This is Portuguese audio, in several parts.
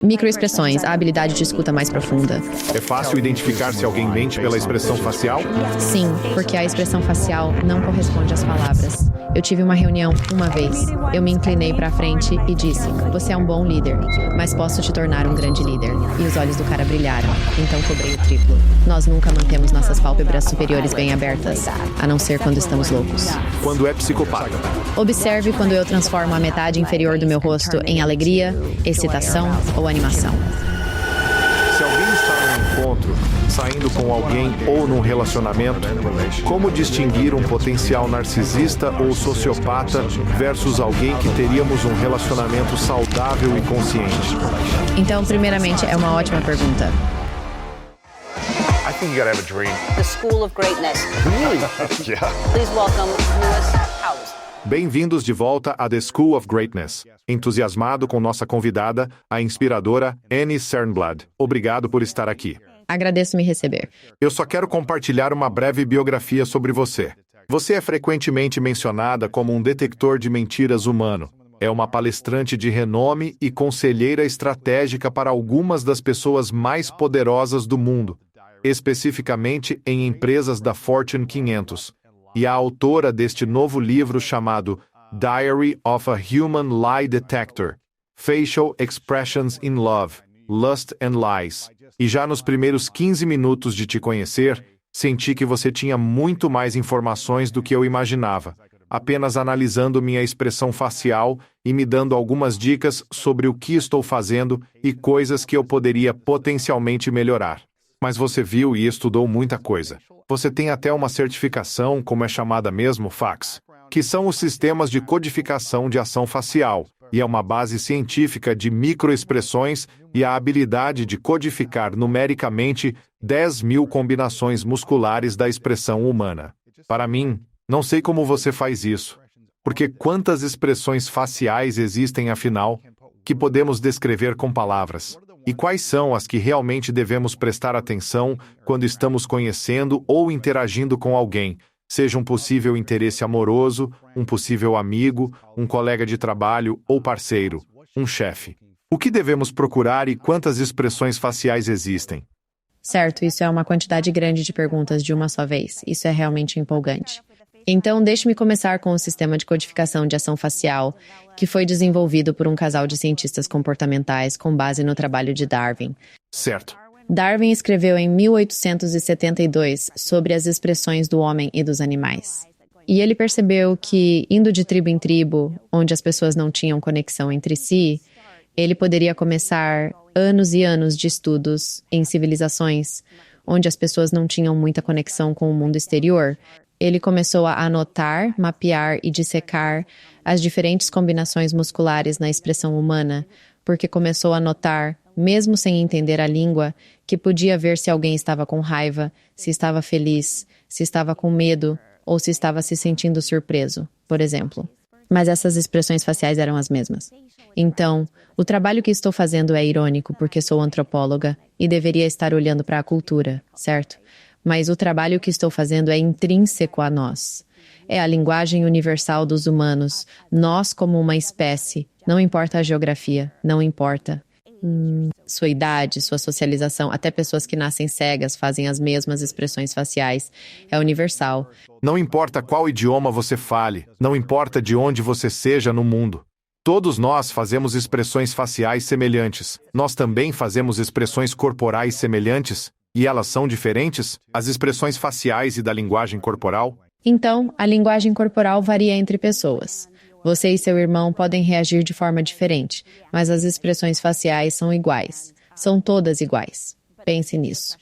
Microexpressões, a habilidade de escuta mais profunda. É fácil identificar se alguém mente pela expressão facial? Sim, porque a expressão facial não corresponde às palavras. Eu tive uma reunião uma vez. Eu me inclinei para a frente e disse: "Você é um bom líder, mas posso te tornar um grande líder." E os olhos do cara brilharam. Então cobrei o triplo. Nós nunca mantemos nossas pálpebras superiores bem abertas, a não ser quando estamos loucos. Quando é psicopata? Observe quando eu transformo a metade inferior do meu rosto em alegria, excitação ou animação. Se alguém está num encontro, saindo com alguém ou num relacionamento, como distinguir um potencial narcisista ou sociopata versus alguém que teríamos um relacionamento saudável e consciente? Então, primeiramente, é uma ótima pergunta. I think you gotta have a dream. The School of Greatness. Really? Yeah. Please welcome Lewis Howes. Bem-vindos de volta a The School of Greatness. Entusiasmado com nossa convidada, a inspiradora Annie Cernblad. Obrigado por estar aqui. Agradeço me receber. Eu só quero compartilhar uma breve biografia sobre você. Você é frequentemente mencionada como um detector de mentiras humano. É uma palestrante de renome e conselheira estratégica para algumas das pessoas mais poderosas do mundo, especificamente em empresas da Fortune 500. E a autora deste novo livro chamado Diary of a Human Lie Detector: Facial Expressions in Love, Lust and Lies. E já nos primeiros 15 minutos de te conhecer, senti que você tinha muito mais informações do que eu imaginava, apenas analisando minha expressão facial e me dando algumas dicas sobre o que estou fazendo e coisas que eu poderia potencialmente melhorar. Mas você viu e estudou muita coisa. Você tem até uma certificação, como é chamada mesmo, FACS, que são os sistemas de codificação de ação facial, e é uma base científica de microexpressões e a habilidade de codificar numericamente 10.000 combinações musculares da expressão humana. Para mim, não sei como você faz isso, porque quantas expressões faciais existem afinal, que podemos descrever com palavras? E quais são as que realmente devemos prestar atenção quando estamos conhecendo ou interagindo com alguém, seja um possível interesse amoroso, um possível amigo, um colega de trabalho ou parceiro, um chefe? O que devemos procurar e quantas expressões faciais existem? Certo, isso é uma quantidade grande de perguntas de uma só vez. Isso é realmente empolgante. Então, deixe-me começar com o sistema de codificação de ação facial, que foi desenvolvido por um casal de cientistas comportamentais com base no trabalho de Darwin. Certo. Darwin escreveu em 1872 sobre as expressões do homem e dos animais. E ele percebeu que, indo de tribo em tribo, onde as pessoas não tinham conexão entre si, ele poderia começar anos e anos de estudos em civilizações onde as pessoas não tinham muita conexão com o mundo exterior. Ele começou a anotar, mapear e dissecar as diferentes combinações musculares na expressão humana, porque começou a notar, mesmo sem entender a língua, que podia ver se alguém estava com raiva, se estava feliz, se estava com medo ou se estava se sentindo surpreso, por exemplo. Mas essas expressões faciais eram as mesmas. Então, o trabalho que estou fazendo é irônico porque sou antropóloga e deveria estar olhando para a cultura, certo? Mas o trabalho que estou fazendo é intrínseco a nós. É a linguagem universal dos humanos, nós como uma espécie, não importa a geografia, não importa sua idade, sua socialização, até pessoas que nascem cegas fazem as mesmas expressões faciais. É universal. Não importa qual idioma você fale, não importa de onde você seja no mundo. Todos nós fazemos expressões faciais semelhantes. Nós também fazemos expressões corporais semelhantes. E elas são diferentes? As expressões faciais e da linguagem corporal? Então, a linguagem corporal varia entre pessoas. Você e seu irmão podem reagir de forma diferente, mas as expressões faciais são iguais. São todas iguais. Pense nisso.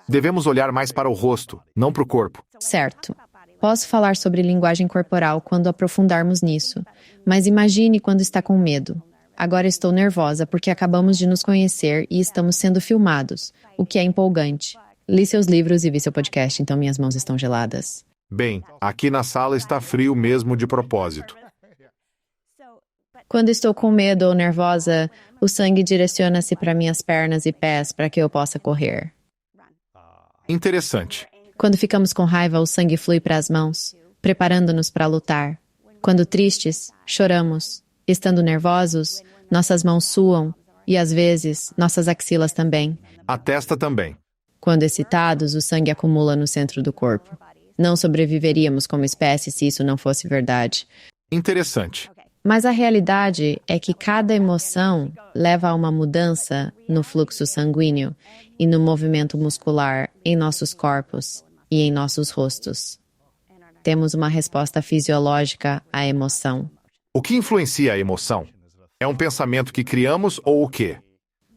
Devemos olhar mais para o rosto, não para o corpo. Certo. Posso falar sobre linguagem corporal quando aprofundarmos nisso, mas imagine quando está com medo. Agora estou nervosa porque acabamos de nos conhecer e estamos sendo filmados, o que é empolgante. Li seus livros e vi seu podcast, então minhas mãos estão geladas. Bem, aqui na sala está frio mesmo de propósito. Quando estou com medo ou nervosa, o sangue direciona-se para minhas pernas e pés para que eu possa correr. Interessante. Quando ficamos com raiva, o sangue flui para as mãos, preparando-nos para lutar. Quando tristes, choramos. Estando nervosos, nossas mãos suam e, às vezes, nossas axilas também. A testa também. Quando excitados, o sangue acumula no centro do corpo. Não sobreviveríamos como espécie se isso não fosse verdade. Interessante. Mas a realidade é que cada emoção leva a uma mudança no fluxo sanguíneo e no movimento muscular em nossos corpos e em nossos rostos. Temos uma resposta fisiológica à emoção. O que influencia a emoção? É um pensamento que criamos ou o quê?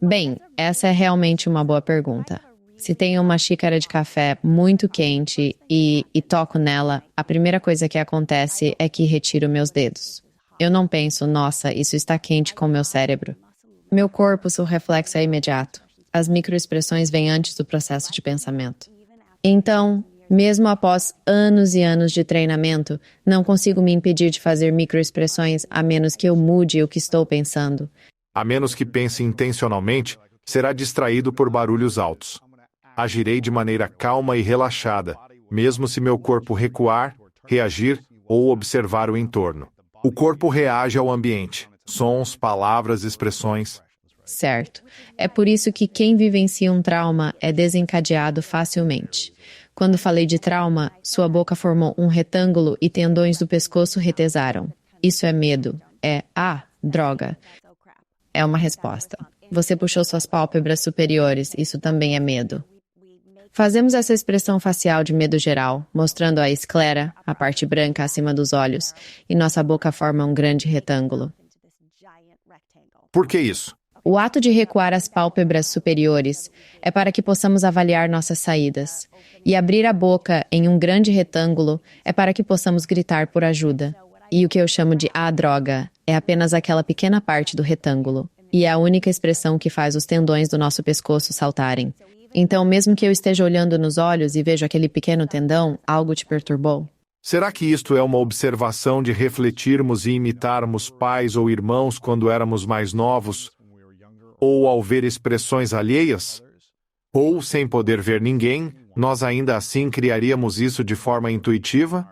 Bem, essa é realmente uma boa pergunta. Se tenho uma xícara de café muito quente e toco nela, a primeira coisa que acontece é que retiro meus dedos. Eu não penso, nossa, isso está quente com meu cérebro. Meu corpo, seu reflexo é imediato. As microexpressões vêm antes do processo de pensamento. Então, mesmo após anos e anos de treinamento, não consigo me impedir de fazer microexpressões a menos que eu mude o que estou pensando. A menos que pense intencionalmente, será distraído por barulhos altos. Agirei de maneira calma e relaxada, mesmo se meu corpo recuar, reagir ou observar o entorno. O corpo reage ao ambiente, sons, palavras, expressões. Certo. É por isso que quem vivencia um trauma é desencadeado facilmente. Quando falei de trauma, sua boca formou um retângulo e tendões do pescoço retesaram. Isso é medo. Droga. É uma resposta. Você puxou suas pálpebras superiores, isso também é medo. Fazemos essa expressão facial de medo geral, mostrando a esclera, a parte branca acima dos olhos, e nossa boca forma um grande retângulo. Por que isso? O ato de recuar as pálpebras superiores é para que possamos avaliar nossas saídas, e abrir a boca em um grande retângulo é para que possamos gritar por ajuda. E o que eu chamo de droga é apenas aquela pequena parte do retângulo, e é a única expressão que faz os tendões do nosso pescoço saltarem. Então, mesmo que eu esteja olhando nos olhos e vejo aquele pequeno tendão, algo te perturbou? Será que isto é uma observação de refletirmos e imitarmos pais ou irmãos quando éramos mais novos? Ou ao ver expressões alheias? Ou, sem poder ver ninguém, nós ainda assim criaríamos isso de forma intuitiva?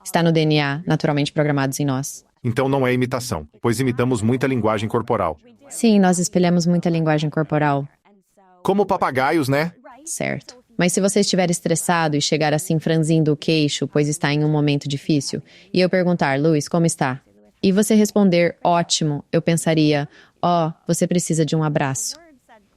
Está no DNA, naturalmente programados em nós. Então não é imitação, pois imitamos muita linguagem corporal. Sim, nós espelhamos muita linguagem corporal. Como papagaios, né? Certo. Mas se você estiver estressado e chegar assim franzindo o queixo, pois está em um momento difícil, e eu perguntar, Luiz, como está? E você responder, ótimo, eu pensaria, você precisa de um abraço.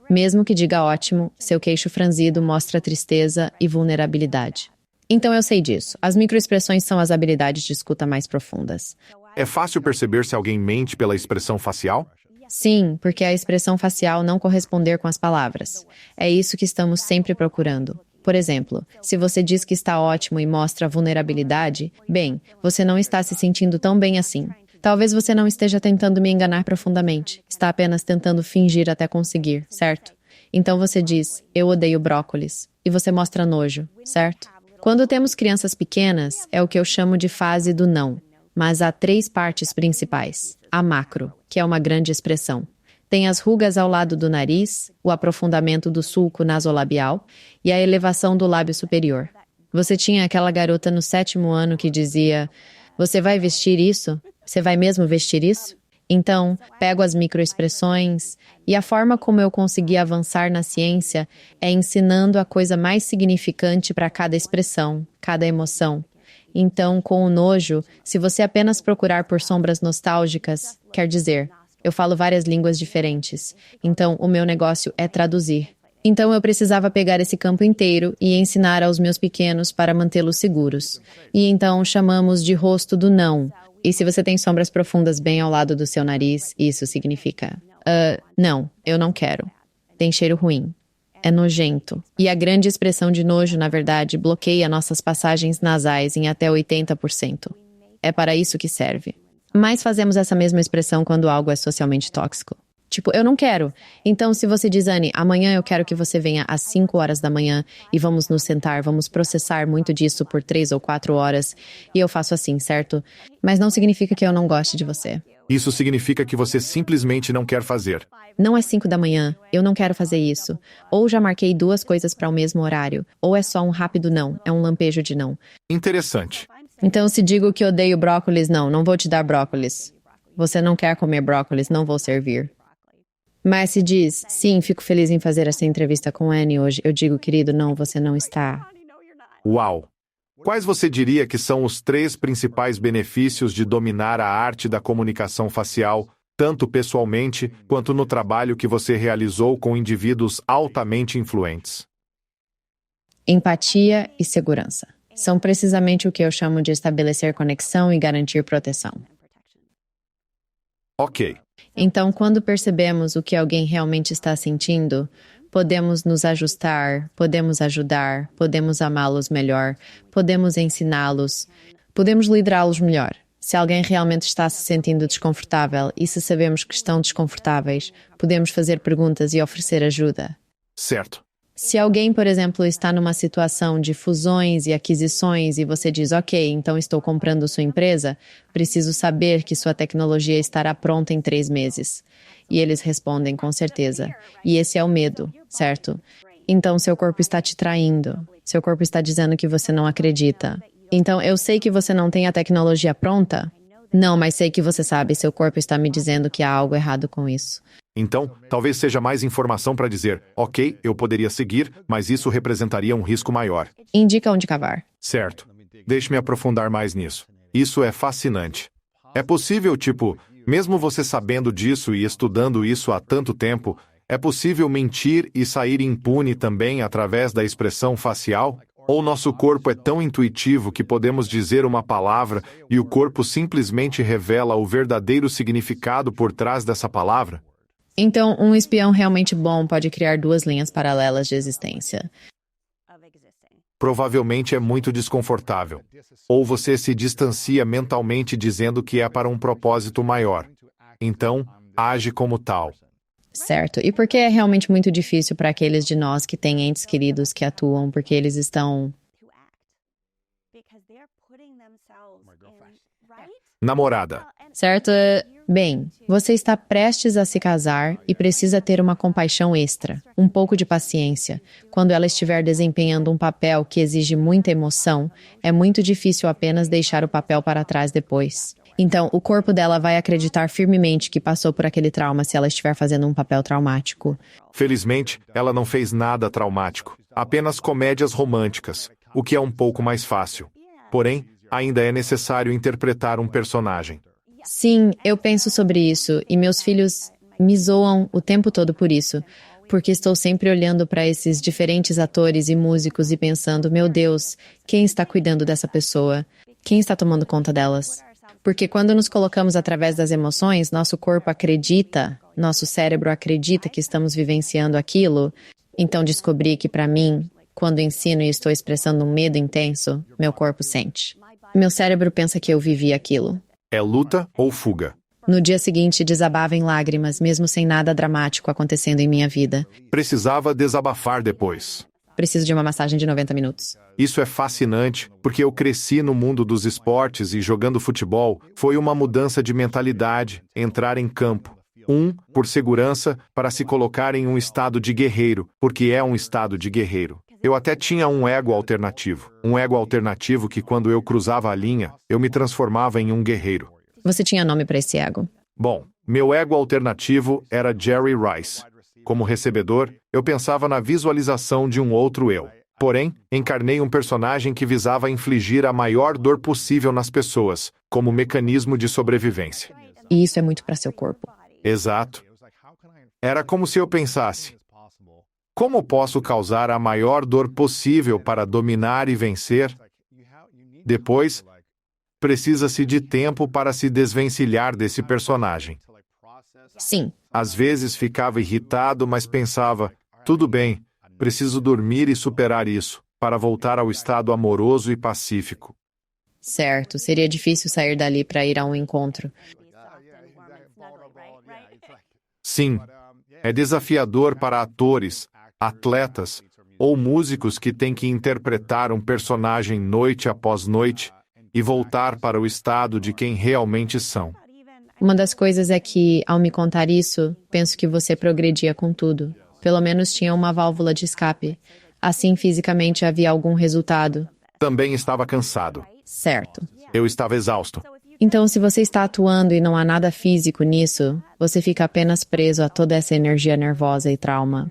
Mesmo que diga ótimo, seu queixo franzido mostra tristeza e vulnerabilidade. Então eu sei disso. As microexpressões são as habilidades de escuta mais profundas. É fácil perceber se alguém mente pela expressão facial? Sim, porque a expressão facial não corresponder com as palavras. É isso que estamos sempre procurando. Por exemplo, se você diz que está ótimo e mostra vulnerabilidade, bem, você não está se sentindo tão bem assim. Talvez você não esteja tentando me enganar profundamente. Está apenas tentando fingir até conseguir, certo? Então você diz, eu odeio brócolis. E você mostra nojo, certo? Quando temos crianças pequenas, é o que eu chamo de fase do não. Mas há 3 partes principais. A macro, que é uma grande expressão. Tem as rugas ao lado do nariz, o aprofundamento do sulco nasolabial e a elevação do lábio superior. Você tinha aquela garota no 7º ano que dizia, você vai vestir isso? Você vai mesmo vestir isso? Então, pego as microexpressões e a forma como eu consegui avançar na ciência é ensinando a coisa mais significante para cada expressão, cada emoção. Então, com o nojo, se você apenas procurar por sombras nostálgicas, quer dizer, eu falo várias línguas diferentes, então o meu negócio é traduzir. Então eu precisava pegar esse campo inteiro e ensinar aos meus pequenos para mantê-los seguros. E então chamamos de rosto do não. E se você tem sombras profundas bem ao lado do seu nariz, isso significa, não, eu não quero. Tem cheiro ruim. É nojento. E a grande expressão de nojo, na verdade, bloqueia nossas passagens nasais em até 80%. É para isso que serve. Mas fazemos essa mesma expressão quando algo é socialmente tóxico. Tipo, eu não quero. Então, se você diz, Anne, amanhã eu quero que você venha às 5 horas da manhã e vamos nos sentar, vamos processar muito disso por 3 ou 4 horas, e eu faço assim, certo? Mas não significa que eu não goste de você. Isso significa que você simplesmente não quer fazer. Não é 5 da manhã, eu não quero fazer isso. Ou já marquei 2 coisas para o mesmo horário, ou é só um rápido não, é um lampejo de não. Interessante. Então, se digo que odeio brócolis, não vou te dar brócolis. Você não quer comer brócolis, não vou servir. Mas se diz, sim, fico feliz em fazer essa entrevista com Annie hoje. Eu digo, querido, não, você não está. Uau! Quais você diria que são os 3 principais benefícios de dominar a arte da comunicação facial, tanto pessoalmente quanto no trabalho que você realizou com indivíduos altamente influentes? Empatia e segurança. São precisamente o que eu chamo de estabelecer conexão e garantir proteção. Ok. Então, quando percebemos o que alguém realmente está sentindo, podemos nos ajustar, podemos ajudar, podemos amá-los melhor, podemos ensiná-los, podemos liderá-los melhor. Se alguém realmente está se sentindo desconfortável e se sabemos que estão desconfortáveis, podemos fazer perguntas e oferecer ajuda. Certo. Se alguém, por exemplo, está numa situação de fusões e aquisições e você diz, ok, então estou comprando sua empresa, preciso saber que sua tecnologia estará pronta em 3 meses. E eles respondem com certeza. E esse é o medo, certo? Então seu corpo está te traindo. Seu corpo está dizendo que você não acredita. Então eu sei que você não tem a tecnologia pronta? Não, mas sei que você sabe, seu corpo está me dizendo que há algo errado com isso. Então, talvez seja mais informação para dizer, ok, eu poderia seguir, mas isso representaria um risco maior. Indica onde cavar. Certo. Deixe-me aprofundar mais nisso. Isso é fascinante. É possível, mesmo você sabendo disso e estudando isso há tanto tempo, é possível mentir e sair impune também através da expressão facial? Ou nosso corpo é tão intuitivo que podemos dizer uma palavra e o corpo simplesmente revela o verdadeiro significado por trás dessa palavra? Então, um espião realmente bom pode criar 2 linhas paralelas de existência. Provavelmente é muito desconfortável. Ou você se distancia mentalmente dizendo que é para um propósito maior. Então, age como tal. Certo. E por que é realmente muito difícil para aqueles de nós que têm entes queridos que atuam, porque eles estão... Namorada. Certo? Bem, você está prestes a se casar e precisa ter uma compaixão extra, um pouco de paciência. Quando ela estiver desempenhando um papel que exige muita emoção, é muito difícil apenas deixar o papel para trás depois. Então, o corpo dela vai acreditar firmemente que passou por aquele trauma se ela estiver fazendo um papel traumático. Felizmente, ela não fez nada traumático. Apenas comédias românticas, o que é um pouco mais fácil. Porém, ainda é necessário interpretar um personagem. Sim, eu penso sobre isso, e meus filhos me zoam o tempo todo por isso, porque estou sempre olhando para esses diferentes atores e músicos e pensando, meu Deus, quem está cuidando dessa pessoa? Quem está tomando conta delas? Porque quando nos colocamos através das emoções, nosso corpo acredita, nosso cérebro acredita que estamos vivenciando aquilo. Então descobri que para mim, quando ensino e estou expressando um medo intenso, meu corpo sente. Meu cérebro pensa que eu vivi aquilo. É luta ou fuga? No dia seguinte, desabava em lágrimas, mesmo sem nada dramático acontecendo em minha vida. Precisava desabafar depois. Preciso de uma massagem de 90 minutos. Isso é fascinante, porque eu cresci no mundo dos esportes e jogando futebol foi uma mudança de mentalidade, entrar em campo. Por segurança, para se colocar em um estado de guerreiro, porque é um estado de guerreiro. Eu até tinha um ego alternativo. Um ego alternativo que, quando eu cruzava a linha, eu me transformava em um guerreiro. Você tinha nome para esse ego? Bom, meu ego alternativo era Jerry Rice. Como recebedor, eu pensava na visualização de um outro eu. Porém, encarnei um personagem que visava infligir a maior dor possível nas pessoas, como mecanismo de sobrevivência. E isso é muito para seu corpo. Exato. Era como se eu pensasse: como posso causar a maior dor possível para dominar e vencer? Depois, precisa-se de tempo para se desvencilhar desse personagem. Sim. Às vezes ficava irritado, mas pensava, tudo bem, preciso dormir e superar isso, para voltar ao estado amoroso e pacífico. Certo, seria difícil sair dali para ir a um encontro. Sim, é desafiador para atores, atletas ou músicos que têm que interpretar um personagem noite após noite e voltar para o estado de quem realmente são. Uma das coisas é que, ao me contar isso, penso que você progredia com tudo. Pelo menos tinha uma válvula de escape. Assim, fisicamente, havia algum resultado. Também estava cansado. Certo. Eu estava exausto. Então, se você está atuando e não há nada físico nisso, você fica apenas preso a toda essa energia nervosa e trauma.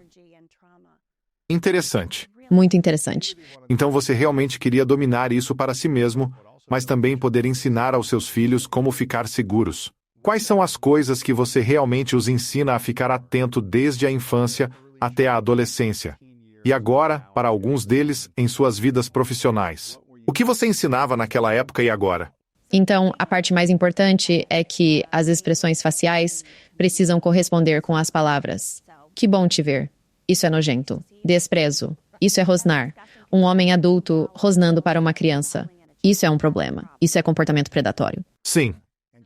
Interessante. Muito interessante. Então você realmente queria dominar isso para si mesmo, mas também poder ensinar aos seus filhos como ficar seguros. Quais são as coisas que você realmente os ensina a ficar atento desde a infância até a adolescência? E agora, para alguns deles, em suas vidas profissionais. O que você ensinava naquela época e agora? Então, a parte mais importante é que as expressões faciais precisam corresponder com as palavras. Que bom te ver. Isso é nojento. Desprezo. Isso é rosnar. Um homem adulto rosnando para uma criança. Isso é um problema. Isso é comportamento predatório. Sim.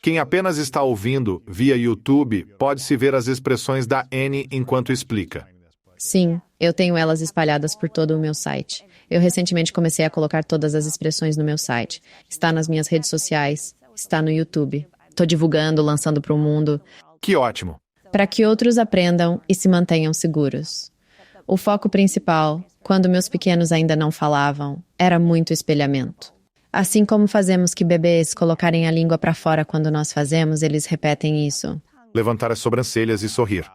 Quem apenas está ouvindo via YouTube pode-se ver as expressões da Annie enquanto explica. Sim, eu tenho elas espalhadas por todo o meu site. Eu recentemente comecei a colocar todas as expressões no meu site. Está nas minhas redes sociais, está no YouTube. Estou divulgando, lançando para o mundo. Que ótimo. Para que outros aprendam e se mantenham seguros. O foco principal, quando meus pequenos ainda não falavam, era muito espelhamento. Assim como fazemos que bebês colocarem a língua para fora quando nós fazemos, eles repetem isso. Levantar as sobrancelhas e sorrir.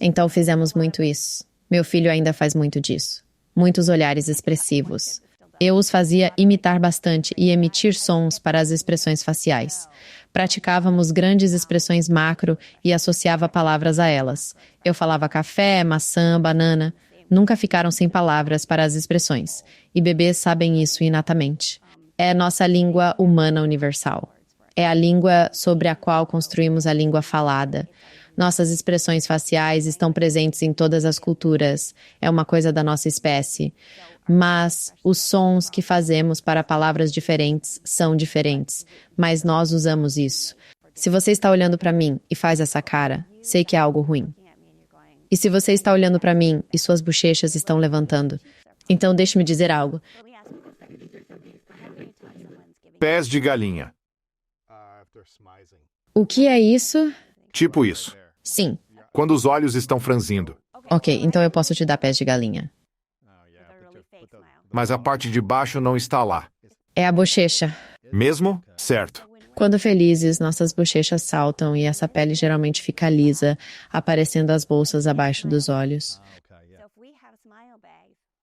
Então fizemos muito isso. Meu filho ainda faz muito disso. Muitos olhares expressivos. Eu os fazia imitar bastante e emitir sons para as expressões faciais. Praticávamos grandes expressões macro e associava palavras a elas. Eu falava café, maçã, banana. Nunca ficaram sem palavras para as expressões. E bebês sabem isso inatamente. É nossa língua humana universal. É a língua sobre a qual construímos a língua falada. Nossas expressões faciais estão presentes em todas as culturas. É uma coisa da nossa espécie. Mas os sons que fazemos para palavras diferentes são diferentes. Mas nós usamos isso. Se você está olhando para mim e faz essa cara, sei que é algo ruim. E se você está olhando para mim e suas bochechas estão levantando, então deixe-me dizer algo. Pés de galinha. O que é isso? Tipo isso. Sim. Quando os olhos estão franzindo. Ok, então eu posso te dar pés de galinha. Mas a parte de baixo não está lá. É a bochecha. Mesmo? Certo. Quando felizes, nossas bochechas saltam e essa pele geralmente fica lisa, aparecendo as bolsas abaixo dos olhos.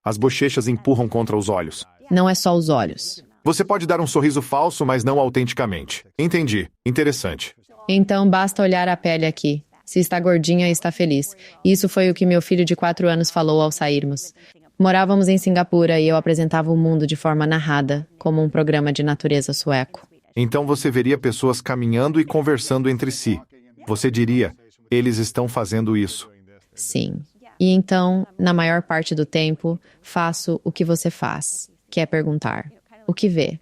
As bochechas empurram contra os olhos. Não é só os olhos. Você pode dar um sorriso falso, mas não autenticamente. Entendi. Interessante. Então basta olhar a pele aqui. Se está gordinha, está feliz. Isso foi o que meu filho de 4 anos falou ao sairmos. Morávamos em Singapura e eu apresentava o mundo de forma narrada, como um programa de natureza sueco. Então você veria pessoas caminhando e conversando entre si. Você diria, eles estão fazendo isso. Sim. E então, na maior parte do tempo, faço o que você faz, que é perguntar. O que vê?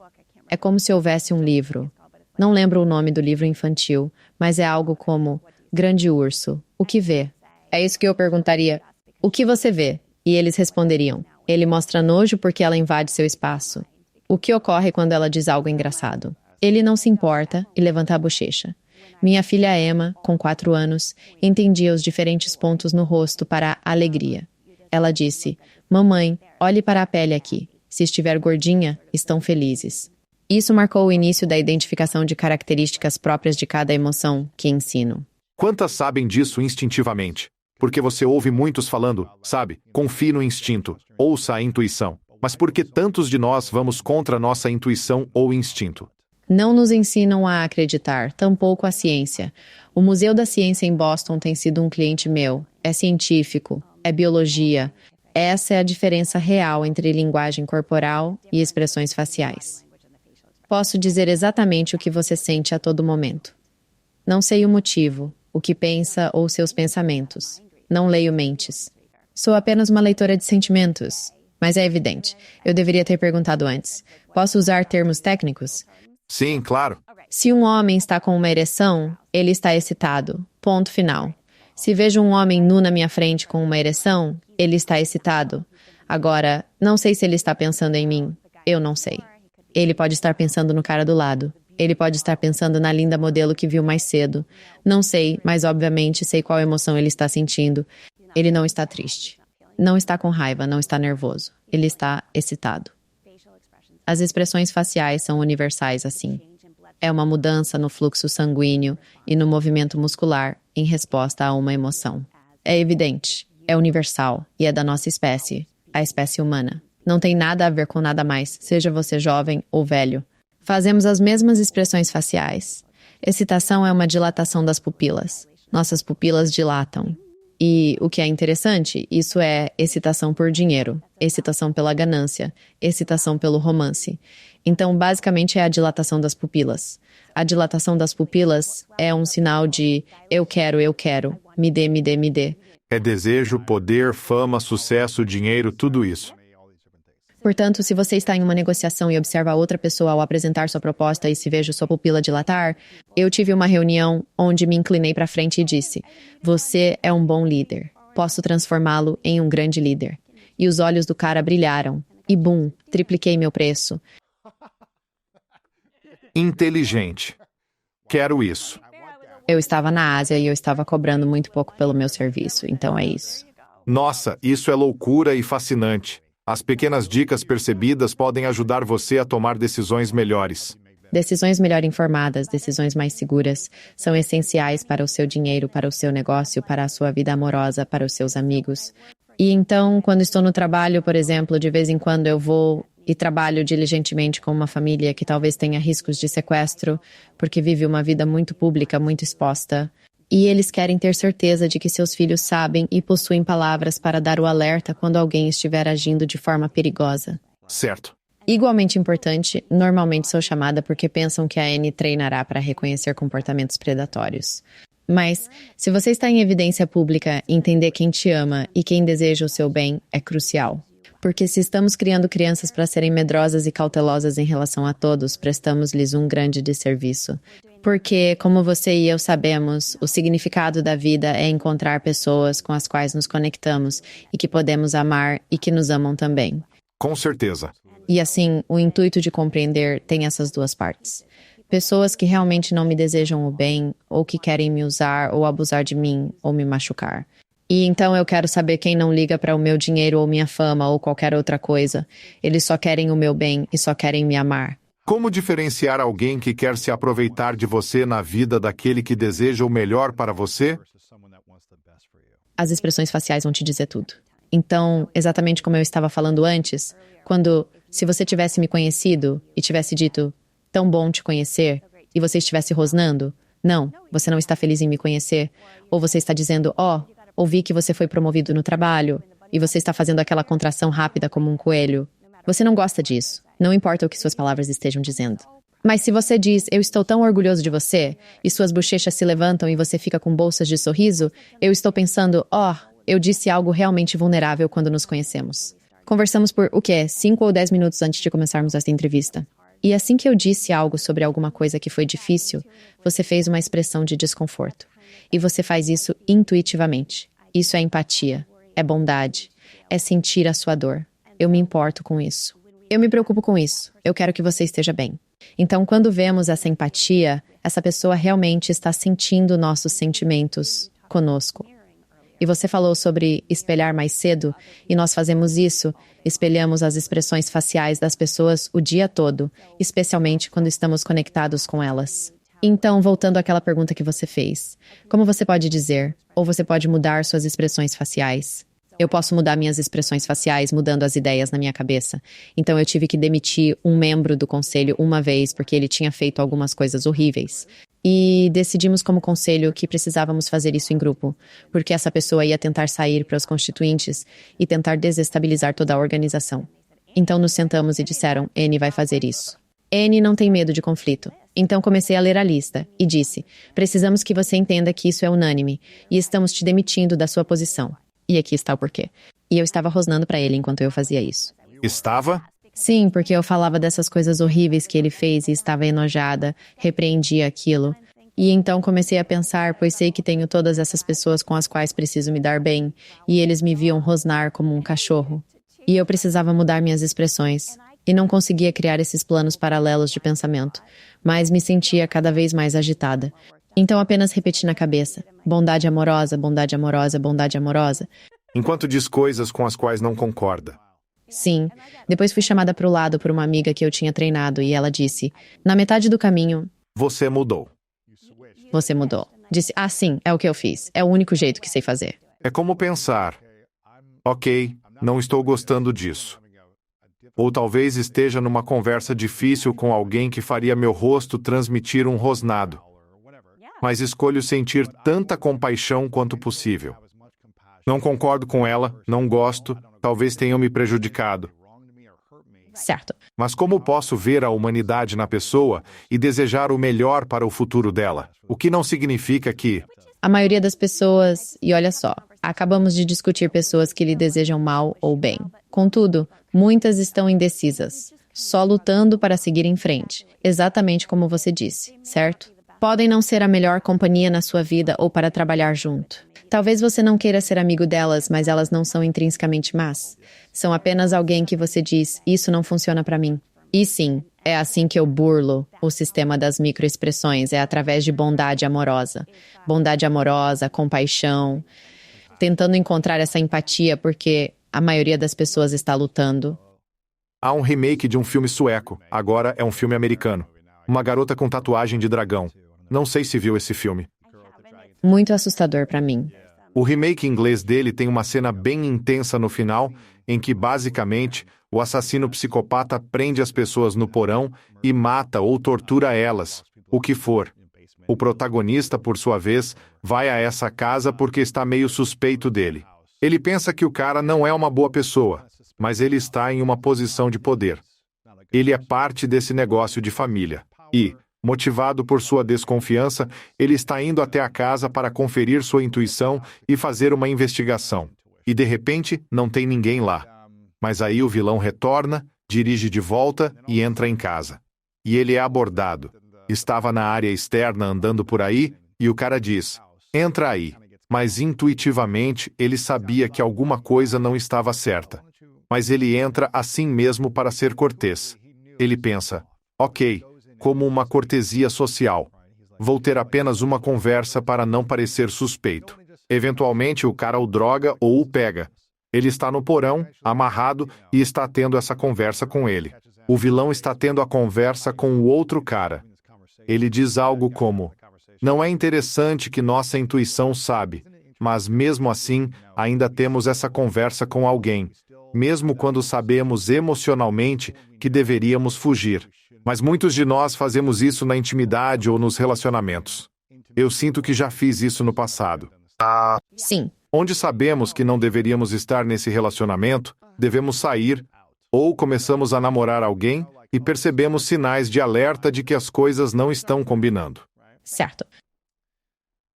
É como se houvesse um livro. Não lembro o nome do livro infantil, mas é algo como Grande Urso. O que vê? É isso que eu perguntaria. O que você vê? E eles responderiam. Ele mostra nojo porque ela invade seu espaço. O que ocorre quando ela diz algo engraçado? Ele não se importa e levanta a bochecha. Minha filha Emma, com 4 anos, entendia os diferentes pontos no rosto para a alegria. Ela disse, mamãe, olhe para a pele aqui. Se estiver gordinha, estão felizes. Isso marcou o início da identificação de características próprias de cada emoção que ensino. Quantas sabem disso instintivamente? Porque você ouve muitos falando, sabe, confie no instinto, ouça a intuição. Mas por que tantos de nós vamos contra a nossa intuição ou instinto? Não nos ensinam a acreditar, tampouco a ciência. O Museu da Ciência em Boston tem sido um cliente meu. É científico, é biologia. Essa é a diferença real entre linguagem corporal e expressões faciais. Posso dizer exatamente o que você sente a todo momento. Não sei o motivo, o que pensa ou seus pensamentos. Não leio mentes. Sou apenas uma leitora de sentimentos. Mas é evidente. Eu deveria ter perguntado antes. Posso usar termos técnicos? Sim, claro. Se um homem está com uma ereção, ele está excitado. Ponto final. Se vejo um homem nu na minha frente com uma ereção, ele está excitado. Agora, não sei se ele está pensando em mim. Eu não sei. Ele pode estar pensando no cara do lado. Ele pode estar pensando na linda modelo que viu mais cedo. Não sei, mas obviamente sei qual emoção ele está sentindo. Ele não está triste. Não está com raiva, não está nervoso. Ele está excitado. As expressões faciais são universais assim. É uma mudança no fluxo sanguíneo e no movimento muscular em resposta a uma emoção. É evidente, é universal e é da nossa espécie, a espécie humana. Não tem nada a ver com nada mais, seja você jovem ou velho. Fazemos as mesmas expressões faciais. Excitação é uma dilatação das pupilas. Nossas pupilas dilatam. E o que é interessante, isso é excitação por dinheiro, excitação pela ganância, excitação pelo romance. Então, basicamente, é a dilatação das pupilas. A dilatação das pupilas é um sinal de eu quero, me dê, me dê, me dê. É desejo, poder, fama, sucesso, dinheiro, tudo isso. Portanto, se você está em uma negociação e observa a outra pessoa ao apresentar sua proposta e se veja sua pupila dilatar, eu tive uma reunião onde me inclinei para frente e disse: você é um bom líder. Posso transformá-lo em um grande líder. E os olhos do cara brilharam. E bum, tripliquei meu preço. Inteligente. Quero isso. Eu estava na Ásia e eu estava cobrando muito pouco pelo meu serviço, então é isso. Nossa, isso é loucura e fascinante. As pequenas dicas percebidas podem ajudar você a tomar decisões melhores. Decisões melhor informadas, decisões mais seguras, são essenciais para o seu dinheiro, para o seu negócio, para a sua vida amorosa, para os seus amigos. E então, quando estou no trabalho, por exemplo, de vez em quando eu vou e trabalho diligentemente com uma família que talvez tenha riscos de sequestro, porque vive uma vida muito pública, muito exposta. E eles querem ter certeza de que seus filhos sabem e possuem palavras para dar o alerta quando alguém estiver agindo de forma perigosa. Certo. Igualmente importante, normalmente sou chamada porque pensam que a Annie treinará para reconhecer comportamentos predatórios. Mas, se você está em evidência pública, entender quem te ama e quem deseja o seu bem é crucial. Porque se estamos criando crianças para serem medrosas e cautelosas em relação a todos, prestamos-lhes um grande desserviço. Porque, como você e eu sabemos, o significado da vida é encontrar pessoas com as quais nos conectamos e que podemos amar e que nos amam também. Com certeza. E assim, o intuito de compreender tem essas duas partes. Pessoas que realmente não me desejam o bem, ou que querem me usar ou abusar de mim, ou me machucar. E então eu quero saber quem não liga para o meu dinheiro ou minha fama ou qualquer outra coisa. Eles só querem o meu bem e só querem me amar. Como diferenciar alguém que quer se aproveitar de você na vida daquele que deseja o melhor para você? As expressões faciais vão te dizer tudo. Então, exatamente como eu estava falando antes, se você tivesse me conhecido e tivesse dito, tão bom te conhecer, e você estivesse rosnando, não, você não está feliz em me conhecer, ou você está dizendo, ouvi que você foi promovido no trabalho, e você está fazendo aquela contração rápida como um coelho. Você não gosta disso, não importa o que suas palavras estejam dizendo. Mas se você diz, eu estou tão orgulhoso de você, e suas bochechas se levantam e você fica com bolsas de sorriso, eu estou pensando, eu disse algo realmente vulnerável quando nos conhecemos. Conversamos por, 5 ou 10 minutos antes de começarmos esta entrevista. E assim que eu disse algo sobre alguma coisa que foi difícil, você fez uma expressão de desconforto. E você faz isso intuitivamente. Isso é empatia, é bondade, é sentir a sua dor. Eu me importo com isso. Eu me preocupo com isso. Eu quero que você esteja bem. Então, quando vemos essa empatia, essa pessoa realmente está sentindo nossos sentimentos conosco. E você falou sobre espelhar mais cedo, e nós fazemos isso, espelhamos as expressões faciais das pessoas o dia todo, especialmente quando estamos conectados com elas. Então, voltando àquela pergunta que você fez, como você pode dizer, ou você pode mudar suas expressões faciais? Eu posso mudar minhas expressões faciais mudando as ideias na minha cabeça. Então eu tive que demitir um membro do conselho uma vez porque ele tinha feito algumas coisas horríveis. E decidimos como conselho que precisávamos fazer isso em grupo, porque essa pessoa ia tentar sair para os constituintes e tentar desestabilizar toda a organização. Então nos sentamos e disseram, Annie vai fazer isso. Annie não tem medo de conflito. Então comecei a ler a lista e disse, precisamos que você entenda que isso é unânime e estamos te demitindo da sua posição. E aqui está o porquê. E eu estava rosnando para ele enquanto eu fazia isso. Estava? Sim, porque eu falava dessas coisas horríveis que ele fez e estava enojada, repreendia aquilo. E então comecei a pensar, pois sei que tenho todas essas pessoas com as quais preciso me dar bem, e eles me viam rosnar como um cachorro. E eu precisava mudar minhas expressões. E não conseguia criar esses planos paralelos de pensamento, mas me sentia cada vez mais agitada. Então apenas repeti na cabeça, bondade amorosa, bondade amorosa, bondade amorosa. Enquanto diz coisas com as quais não concorda. Sim. Depois fui chamada para o lado por uma amiga que eu tinha treinado e ela disse, na metade do caminho, Você mudou. Você mudou. Disse, sim, é o que eu fiz. É o único jeito que sei fazer. É como pensar: ok, não estou gostando disso. Ou talvez esteja numa conversa difícil com alguém que faria meu rosto transmitir um rosnado. Mas escolho sentir tanta compaixão quanto possível. Não concordo com ela, não gosto, talvez tenham me prejudicado. Certo. Mas como posso ver a humanidade na pessoa e desejar o melhor para o futuro dela? O que não significa que... A maioria das pessoas, e olha só, acabamos de discutir pessoas que lhe desejam mal ou bem. Contudo, muitas estão indecisas, só lutando para seguir em frente, exatamente como você disse, certo? Podem não ser a melhor companhia na sua vida ou para trabalhar junto. Talvez você não queira ser amigo delas, mas elas não são intrinsecamente más. São apenas alguém que você diz, isso não funciona para mim. E sim, é assim que eu burlo o sistema das microexpressões, é através de bondade amorosa. Bondade amorosa, compaixão, tentando encontrar essa empatia, porque a maioria das pessoas está lutando. Há um remake de um filme sueco, agora é um filme americano. Uma garota com tatuagem de dragão. Não sei se viu esse filme. Muito assustador para mim. O remake inglês dele tem uma cena bem intensa no final, em que, basicamente, o assassino psicopata prende as pessoas no porão e mata ou tortura elas, o que for. O protagonista, por sua vez, vai a essa casa porque está meio suspeito dele. Ele pensa que o cara não é uma boa pessoa, mas ele está em uma posição de poder. Ele é parte desse negócio de família. E, motivado por sua desconfiança, ele está indo até a casa para conferir sua intuição e fazer uma investigação. E de repente, não tem ninguém lá. Mas aí o vilão retorna, dirige de volta e entra em casa. E ele é abordado. Estava na área externa andando por aí, e o cara diz, entra aí. Mas intuitivamente ele sabia que alguma coisa não estava certa. Mas ele entra assim mesmo para ser cortês. Ele pensa, ok, como uma cortesia social. Vou ter apenas uma conversa para não parecer suspeito. Eventualmente o cara o droga ou o pega. Ele está no porão, amarrado, e está tendo essa conversa com ele. O vilão está tendo a conversa com o outro cara. Ele diz algo como, não é interessante que nossa intuição sabe, mas mesmo assim, ainda temos essa conversa com alguém, mesmo quando sabemos emocionalmente que deveríamos fugir. Mas muitos de nós fazemos isso na intimidade ou nos relacionamentos. Eu sinto que já fiz isso no passado. Sim. Onde sabemos que não deveríamos estar nesse relacionamento, devemos sair, ou começamos a namorar alguém e percebemos sinais de alerta de que as coisas não estão combinando. Certo.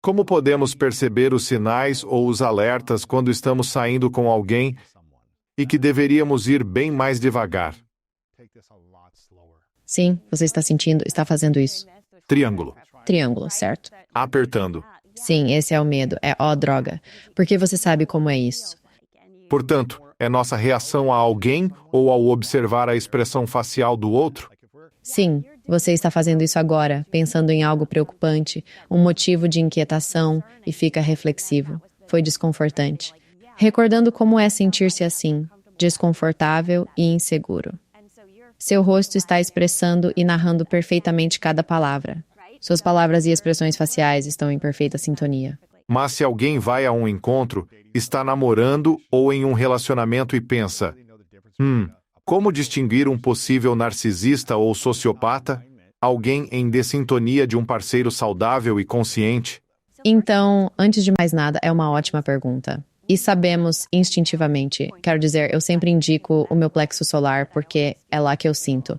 Como podemos perceber os sinais ou os alertas quando estamos saindo com alguém e que deveríamos ir bem mais devagar? Sim, você está fazendo isso. Triângulo. Triângulo, certo? Apertando. Sim, esse é o medo. É, droga. Porque você sabe como é isso. Portanto, é nossa reação a alguém ou ao observar a expressão facial do outro? Sim, você está fazendo isso agora, pensando em algo preocupante, um motivo de inquietação e fica reflexivo. Foi desconfortante. Recordando como é sentir-se assim, desconfortável e inseguro. Seu rosto está expressando e narrando perfeitamente cada palavra. Suas palavras e expressões faciais estão em perfeita sintonia. Mas se alguém vai a um encontro, está namorando ou em um relacionamento e pensa, como distinguir um possível narcisista ou sociopata? Alguém em dessintonia de um parceiro saudável e consciente? Então, antes de mais nada, é uma ótima pergunta. E sabemos instintivamente, quero dizer, eu sempre indico o meu plexo solar porque é lá que eu sinto.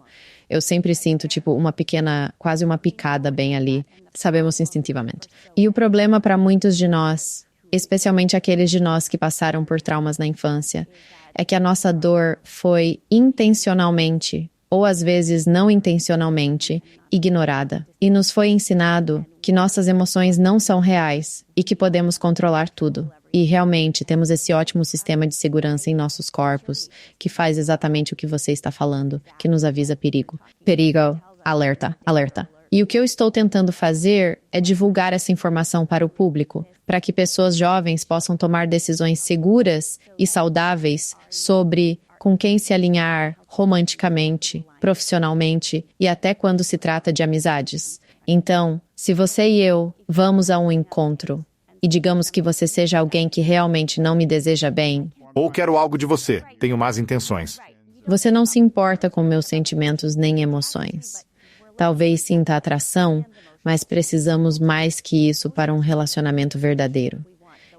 Eu sempre sinto, uma pequena, quase uma picada bem ali. Sabemos instintivamente. E o problema para muitos de nós, especialmente aqueles de nós que passaram por traumas na infância, é que a nossa dor foi intencionalmente, ou às vezes não intencionalmente, ignorada. E nos foi ensinado que nossas emoções não são reais e que podemos controlar tudo. E realmente temos esse ótimo sistema de segurança em nossos corpos, que faz exatamente o que você está falando, que nos avisa perigo. Perigo, alerta, alerta. E o que eu estou tentando fazer é divulgar essa informação para o público, para que pessoas jovens possam tomar decisões seguras e saudáveis sobre com quem se alinhar romanticamente, profissionalmente e até quando se trata de amizades. Então, se você e eu vamos a um encontro e digamos que você seja alguém que realmente não me deseja bem, Ou quero algo de você, tenho más intenções. você não se importa com meus sentimentos nem emoções. Talvez sinta atração, mas precisamos mais que isso para um relacionamento verdadeiro.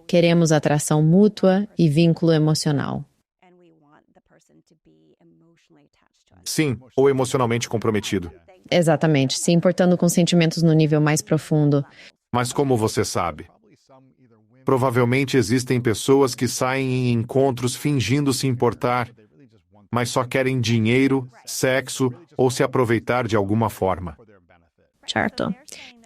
Queremos atração mútua e vínculo emocional. Sim, ou emocionalmente comprometido. Exatamente, se importando com sentimentos no nível mais profundo. Mas como você sabe? Provavelmente existem pessoas que saem em encontros fingindo se importar, mas só querem dinheiro, sexo ou se aproveitar de alguma forma. Certo?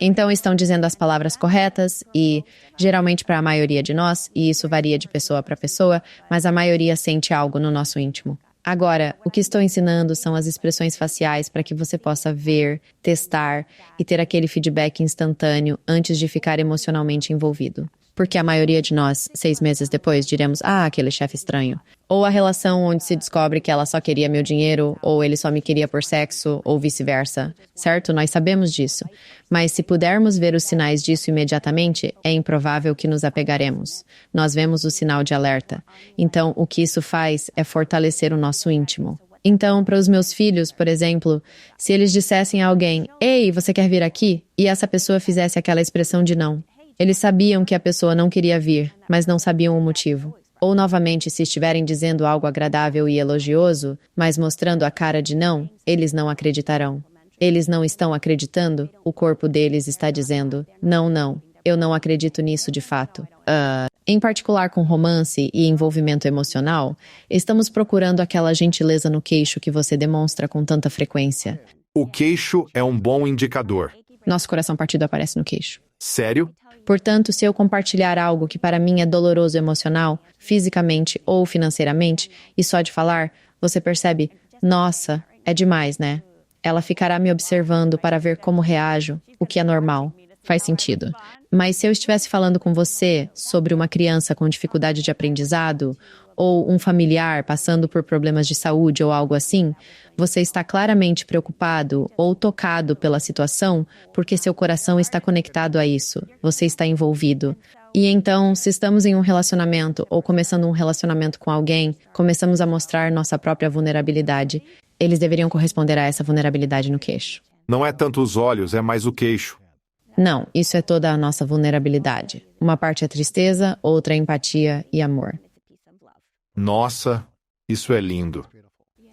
Então estão dizendo as palavras corretas e, geralmente para a maioria de nós, e isso varia de pessoa para pessoa, mas a maioria sente algo no nosso íntimo. Agora, o que estou ensinando são as expressões faciais para que você possa ver, testar e ter aquele feedback instantâneo antes de ficar emocionalmente envolvido. Porque a maioria de nós, 6 meses depois, diremos, aquele chefe estranho. Ou a relação onde se descobre que ela só queria meu dinheiro, ou ele só me queria por sexo, ou vice-versa. Certo? Nós sabemos disso. Mas se pudermos ver os sinais disso imediatamente, é improvável que nos apegaremos. Nós vemos o sinal de alerta. Então, o que isso faz é fortalecer o nosso íntimo. Então, para os meus filhos, por exemplo, se eles dissessem a alguém, ei, você quer vir aqui? E essa pessoa fizesse aquela expressão de não. Eles sabiam que a pessoa não queria vir, mas não sabiam o motivo. Ou, novamente, se estiverem dizendo algo agradável e elogioso, mas mostrando a cara de não, eles não acreditarão. Eles não estão acreditando, o corpo deles está dizendo, não, eu não acredito nisso de fato. Em particular com romance e envolvimento emocional, estamos procurando aquela gentileza no queixo que você demonstra com tanta frequência. O queixo é um bom indicador. Nosso coração partido aparece no queixo. Sério? Portanto, se eu compartilhar algo que para mim é doloroso emocional, fisicamente ou financeiramente, e só de falar, você percebe, nossa, é demais, né? Ela ficará me observando para ver como reajo, o que é normal. Faz sentido. Mas se eu estivesse falando com você sobre uma criança com dificuldade de aprendizado, ou um familiar passando por problemas de saúde ou algo assim, você está claramente preocupado ou tocado pela situação porque seu coração está conectado a isso, você está envolvido. E então, se estamos em um relacionamento ou começando um relacionamento com alguém, começamos a mostrar nossa própria vulnerabilidade. Eles deveriam corresponder a essa vulnerabilidade no queixo. Não é tanto os olhos, é mais o queixo. Não, isso é toda a nossa vulnerabilidade. Uma parte é tristeza, outra é empatia e amor. Nossa, isso é lindo.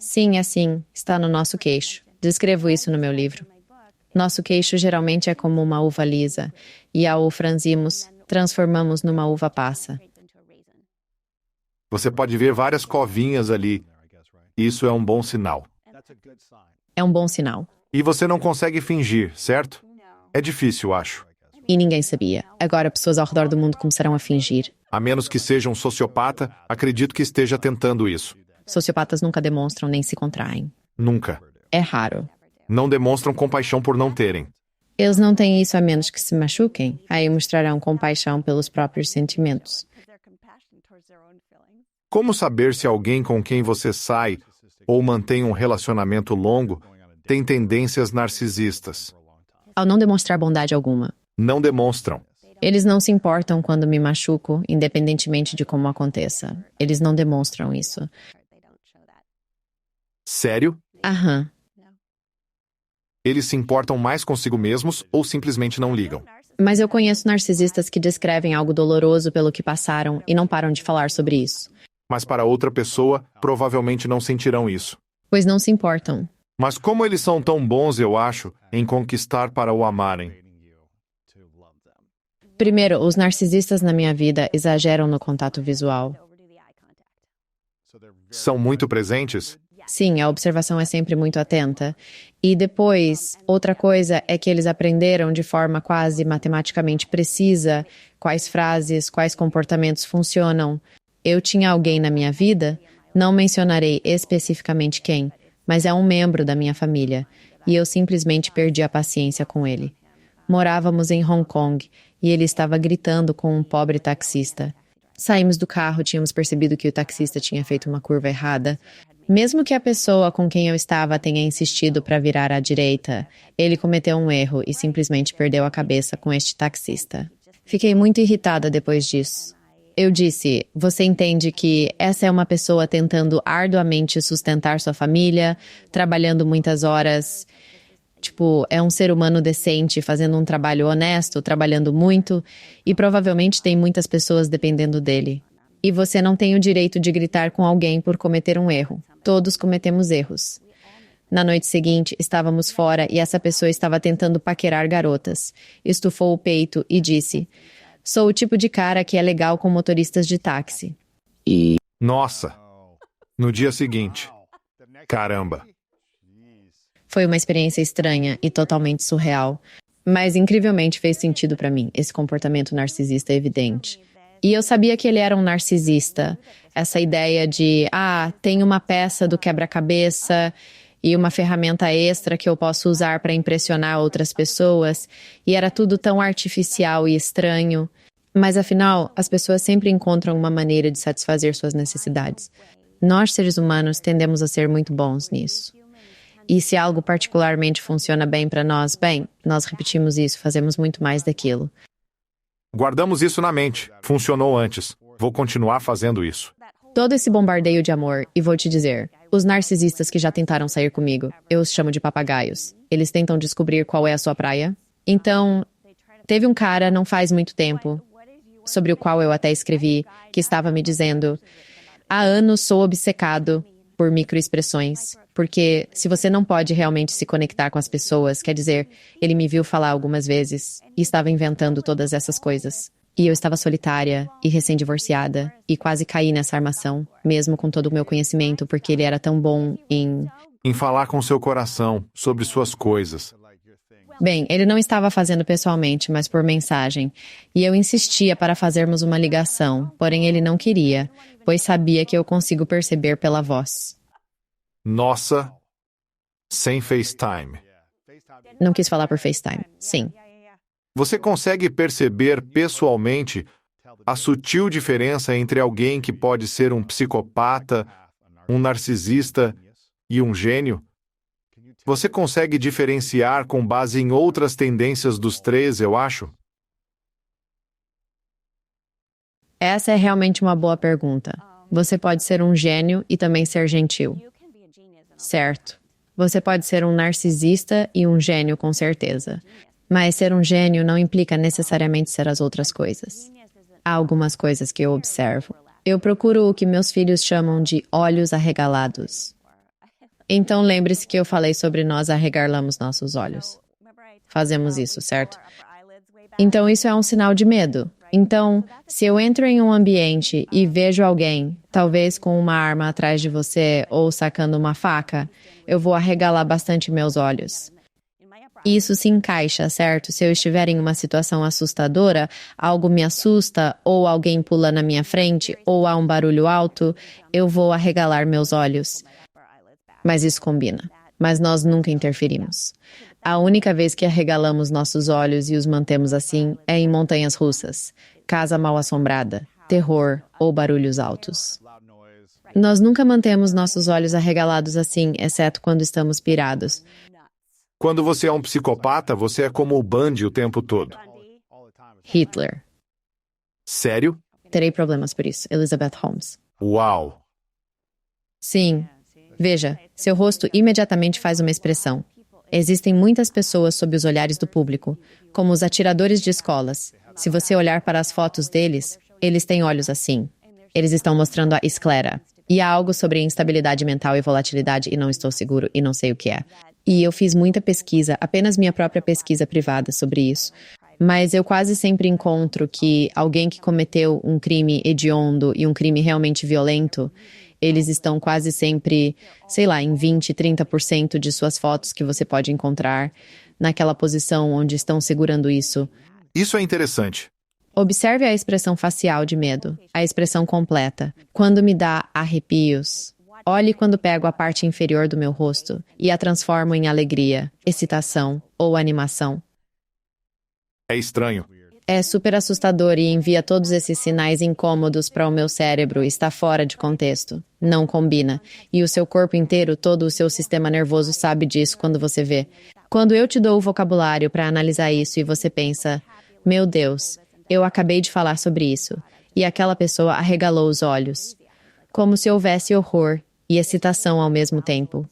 Sim, assim, está no nosso queixo. Descrevo isso no meu livro. Nosso queixo geralmente é como uma uva lisa, e ao o franzimos, transformamos numa uva passa. Você pode ver várias covinhas ali. Isso é um bom sinal. É um bom sinal. E você não consegue fingir, certo? É difícil, acho. E ninguém sabia. Agora pessoas ao redor do mundo começarão a fingir. A menos que seja um sociopata, acredito que esteja tentando isso. Sociopatas nunca demonstram nem se contraem. Nunca. É raro. Não demonstram compaixão por não terem. Eles não têm isso a menos que se machuquem. Aí mostrarão compaixão pelos próprios sentimentos. Como saber se alguém com quem você sai ou mantém um relacionamento longo tem tendências narcisistas? Ao não demonstrar bondade alguma. Não demonstram. Eles não se importam quando me machuco, independentemente de como aconteça. Eles não demonstram isso. Sério? Aham. Eles se importam mais consigo mesmos ou simplesmente não ligam? Mas eu conheço narcisistas que descrevem algo doloroso pelo que passaram e não param de falar sobre isso. Mas para outra pessoa, provavelmente não sentirão isso. Pois não se importam. Mas como eles são tão bons, eu acho, em conquistar para o amarem. Primeiro, os narcisistas na minha vida exageram no contato visual. São muito presentes? Sim, a observação é sempre muito atenta. E depois, outra coisa é que eles aprenderam de forma quase matematicamente precisa quais frases, quais comportamentos funcionam. Eu tinha alguém na minha vida, não mencionarei especificamente quem, mas é um membro da minha família, e eu simplesmente perdi a paciência com ele. Morávamos em Hong Kong, e ele estava gritando com um pobre taxista. Saímos do carro, tínhamos percebido que o taxista tinha feito uma curva errada. Mesmo que a pessoa com quem eu estava tenha insistido para virar à direita, ele cometeu um erro e simplesmente perdeu a cabeça com este taxista. Fiquei muito irritada depois disso. Eu disse, você entende que essa é uma pessoa tentando arduamente sustentar sua família, trabalhando muitas horas. É um ser humano decente, fazendo um trabalho honesto, trabalhando muito, e provavelmente tem muitas pessoas dependendo dele. E você não tem o direito de gritar com alguém por cometer um erro. Todos cometemos erros. Na noite seguinte, estávamos fora e essa pessoa estava tentando paquerar garotas. Estufou o peito e disse, sou o tipo de cara que é legal com motoristas de táxi. Nossa! No dia seguinte. Caramba! Foi uma experiência estranha e totalmente surreal, mas incrivelmente fez sentido para mim, esse comportamento narcisista evidente. E eu sabia que ele era um narcisista. Essa ideia de, tem uma peça do quebra-cabeça e uma ferramenta extra que eu posso usar para impressionar outras pessoas, e era tudo tão artificial e estranho. Mas afinal, as pessoas sempre encontram uma maneira de satisfazer suas necessidades. Nós, seres humanos, tendemos a ser muito bons nisso. E se algo particularmente funciona bem para nós, nós repetimos isso, fazemos muito mais daquilo. Guardamos isso na mente. Funcionou antes. Vou continuar fazendo isso. Todo esse bombardeio de amor, e vou te dizer, os narcisistas que já tentaram sair comigo, eu os chamo de papagaios. Eles tentam descobrir qual é a sua praia. Então, teve um cara, não faz muito tempo, sobre o qual eu até escrevi, que estava me dizendo, há anos sou obcecado por microexpressões, porque se você não pode realmente se conectar com as pessoas, quer dizer, ele me viu falar algumas vezes e estava inventando todas essas coisas. E eu estava solitária e recém-divorciada e quase caí nessa armação, mesmo com todo o meu conhecimento, porque ele era tão bom em falar com seu coração sobre suas coisas. Ele não estava fazendo pessoalmente, mas por mensagem. E eu insistia para fazermos uma ligação, porém ele não queria, pois sabia que eu consigo perceber pela voz. Nossa, sem FaceTime. Não quis falar por FaceTime, sim. Você consegue perceber pessoalmente a sutil diferença entre alguém que pode ser um psicopata, um narcisista e um gênio? Você consegue diferenciar com base em outras tendências dos três, eu acho? Essa é realmente uma boa pergunta. Você pode ser um gênio e também ser gentil. Certo. Você pode ser um narcisista e um gênio, com certeza. Mas ser um gênio não implica necessariamente ser as outras coisas. Há algumas coisas que eu observo. Eu procuro o que meus filhos chamam de olhos arregalados. Então lembre-se que eu falei sobre nós arregalamos nossos olhos. Fazemos isso, certo? Então isso é um sinal de medo. Então, se eu entro em um ambiente e vejo alguém, talvez com uma arma atrás de você ou sacando uma faca, eu vou arregalar bastante meus olhos. Isso se encaixa, certo? Se eu estiver em uma situação assustadora, algo me assusta, ou alguém pula na minha frente, ou há um barulho alto, eu vou arregalar meus olhos. Mas isso combina. Mas nós nunca interferimos. A única vez que arregalamos nossos olhos e os mantemos assim é em montanhas russas, casa mal-assombrada, terror ou barulhos altos. Nós nunca mantemos nossos olhos arregalados assim, exceto quando estamos pirados. Quando você é um psicopata, você é como o Bundy o tempo todo. Hitler. Sério? Terei problemas por isso. Elizabeth Holmes. Uau! Sim. Veja, seu rosto imediatamente faz uma expressão. Existem muitas pessoas sob os olhares do público, como os atiradores de escolas. Se você olhar para as fotos deles, eles têm olhos assim. Eles estão mostrando a esclera. E há algo sobre instabilidade mental e volatilidade e não estou seguro e não sei o que é. E eu fiz muita pesquisa, apenas minha própria pesquisa privada sobre isso. Mas eu quase sempre encontro que alguém que cometeu um crime hediondo e um crime realmente violento, eles estão quase sempre, em 20, 30% de suas fotos que você pode encontrar naquela posição onde estão segurando isso. Isso é interessante. Observe a expressão facial de medo, a expressão completa. Quando me dá arrepios, olhe quando pego a parte inferior do meu rosto e a transformo em alegria, excitação ou animação. É estranho. É super assustador e envia todos esses sinais incômodos para o meu cérebro. Está fora de contexto. Não combina. E o seu corpo inteiro, todo o seu sistema nervoso sabe disso quando você vê. Quando eu te dou o vocabulário para analisar isso e você pensa, meu Deus, eu acabei de falar sobre isso. E aquela pessoa arregalou os olhos. Como se houvesse horror e excitação ao mesmo tempo.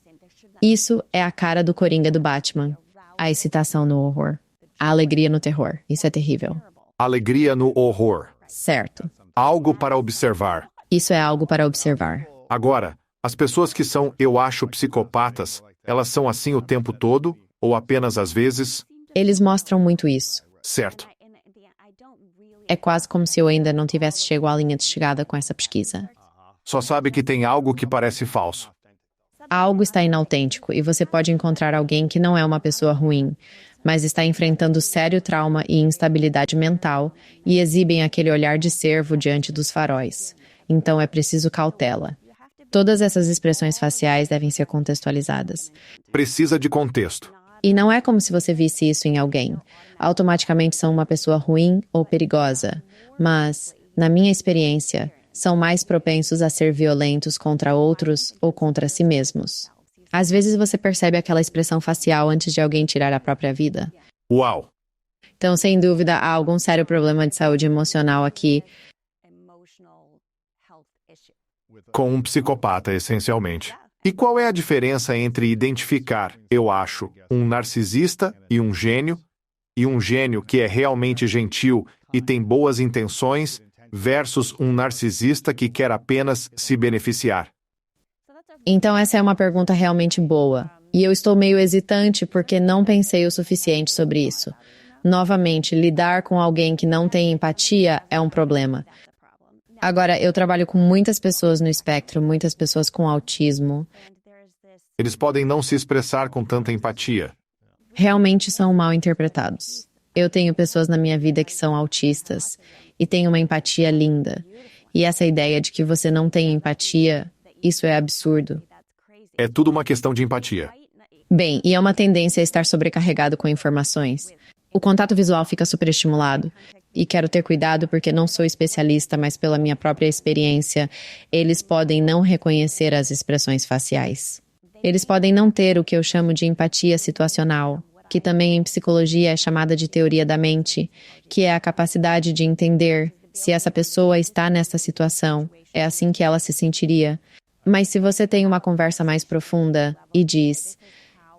Isso é a cara do Coringa do Batman. A excitação no horror. A alegria no terror. Isso é terrível. Alegria no horror. Certo. Algo para observar. Isso é algo para observar. Agora, as pessoas que são, eu acho, psicopatas, elas são assim o tempo todo ou apenas às vezes? Eles mostram muito isso. Certo. É quase como se eu ainda não tivesse chegado à linha de chegada com essa pesquisa. Só sabe que tem algo que parece falso. Algo está inautêntico e você pode encontrar alguém que não é uma pessoa ruim, mas está enfrentando sério trauma e instabilidade mental e exibem aquele olhar de cervo diante dos faróis. Então é preciso cautela. Todas essas expressões faciais devem ser contextualizadas. Precisa de contexto. E não é como se você visse isso em alguém. Automaticamente são uma pessoa ruim ou perigosa. Mas, na minha experiência, são mais propensos a ser violentos contra outros ou contra si mesmos. Às vezes você percebe aquela expressão facial antes de alguém tirar a própria vida. Uau! Então, sem dúvida, há algum sério problema de saúde emocional aqui. Com um psicopata, essencialmente. E qual é a diferença entre identificar, eu acho, um narcisista e um gênio que é realmente gentil e tem boas intenções, versus um narcisista que quer apenas se beneficiar? Então, essa é uma pergunta realmente boa. E eu estou meio hesitante porque não pensei o suficiente sobre isso. Novamente, lidar com alguém que não tem empatia é um problema. Agora, eu trabalho com muitas pessoas no espectro, muitas pessoas com autismo. Eles podem não se expressar com tanta empatia. Realmente são mal interpretados. Eu tenho pessoas na minha vida que são autistas e têm uma empatia linda. E essa ideia de que você não tem empatia, isso é absurdo. É tudo uma questão de empatia. Bem, e é uma tendência a estar sobrecarregado com informações. O contato visual fica superestimulado. E quero ter cuidado porque não sou especialista, mas pela minha própria experiência, eles podem não reconhecer as expressões faciais. Eles podem não ter o que eu chamo de empatia situacional, que também em psicologia é chamada de teoria da mente, que é a capacidade de entender se essa pessoa está nessa situação, é assim que ela se sentiria. Mas se você tem uma conversa mais profunda e diz,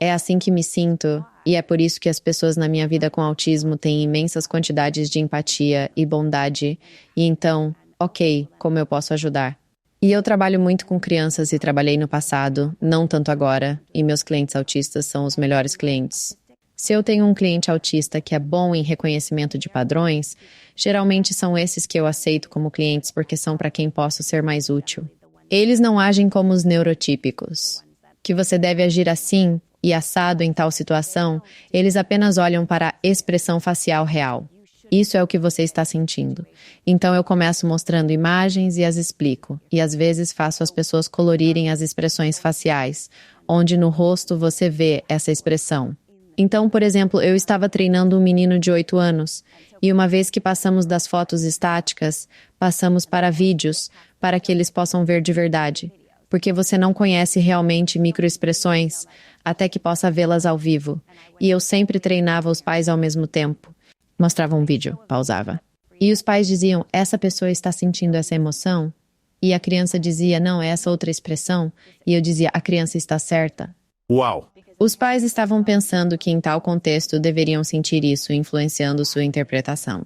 é assim que me sinto, e é por isso que as pessoas na minha vida com autismo têm imensas quantidades de empatia e bondade, e então, ok, como eu posso ajudar? E eu trabalho muito com crianças e trabalhei no passado, não tanto agora, e meus clientes autistas são os melhores clientes. Se eu tenho um cliente autista que é bom em reconhecimento de padrões, geralmente são esses que eu aceito como clientes porque são para quem posso ser mais útil. Eles não agem como os neurotípicos, que você deve agir assim e assado em tal situação, eles apenas olham para a expressão facial real. Isso é o que você está sentindo. Então eu começo mostrando imagens e as explico, e às vezes faço as pessoas colorirem as expressões faciais, onde no rosto você vê essa expressão. Então, por exemplo, eu estava treinando um menino de 8 anos, e uma vez que passamos das fotos estáticas, passamos para vídeos, para que eles possam ver de verdade. Porque você não conhece realmente microexpressões, até que possa vê-las ao vivo. E eu sempre treinava os pais ao mesmo tempo. Mostrava um vídeo, pausava. E os pais diziam, essa pessoa está sentindo essa emoção? E a criança dizia, não, é essa outra expressão. E eu dizia, a criança está certa. Uau! Os pais estavam pensando que em tal contexto deveriam sentir isso, influenciando sua interpretação.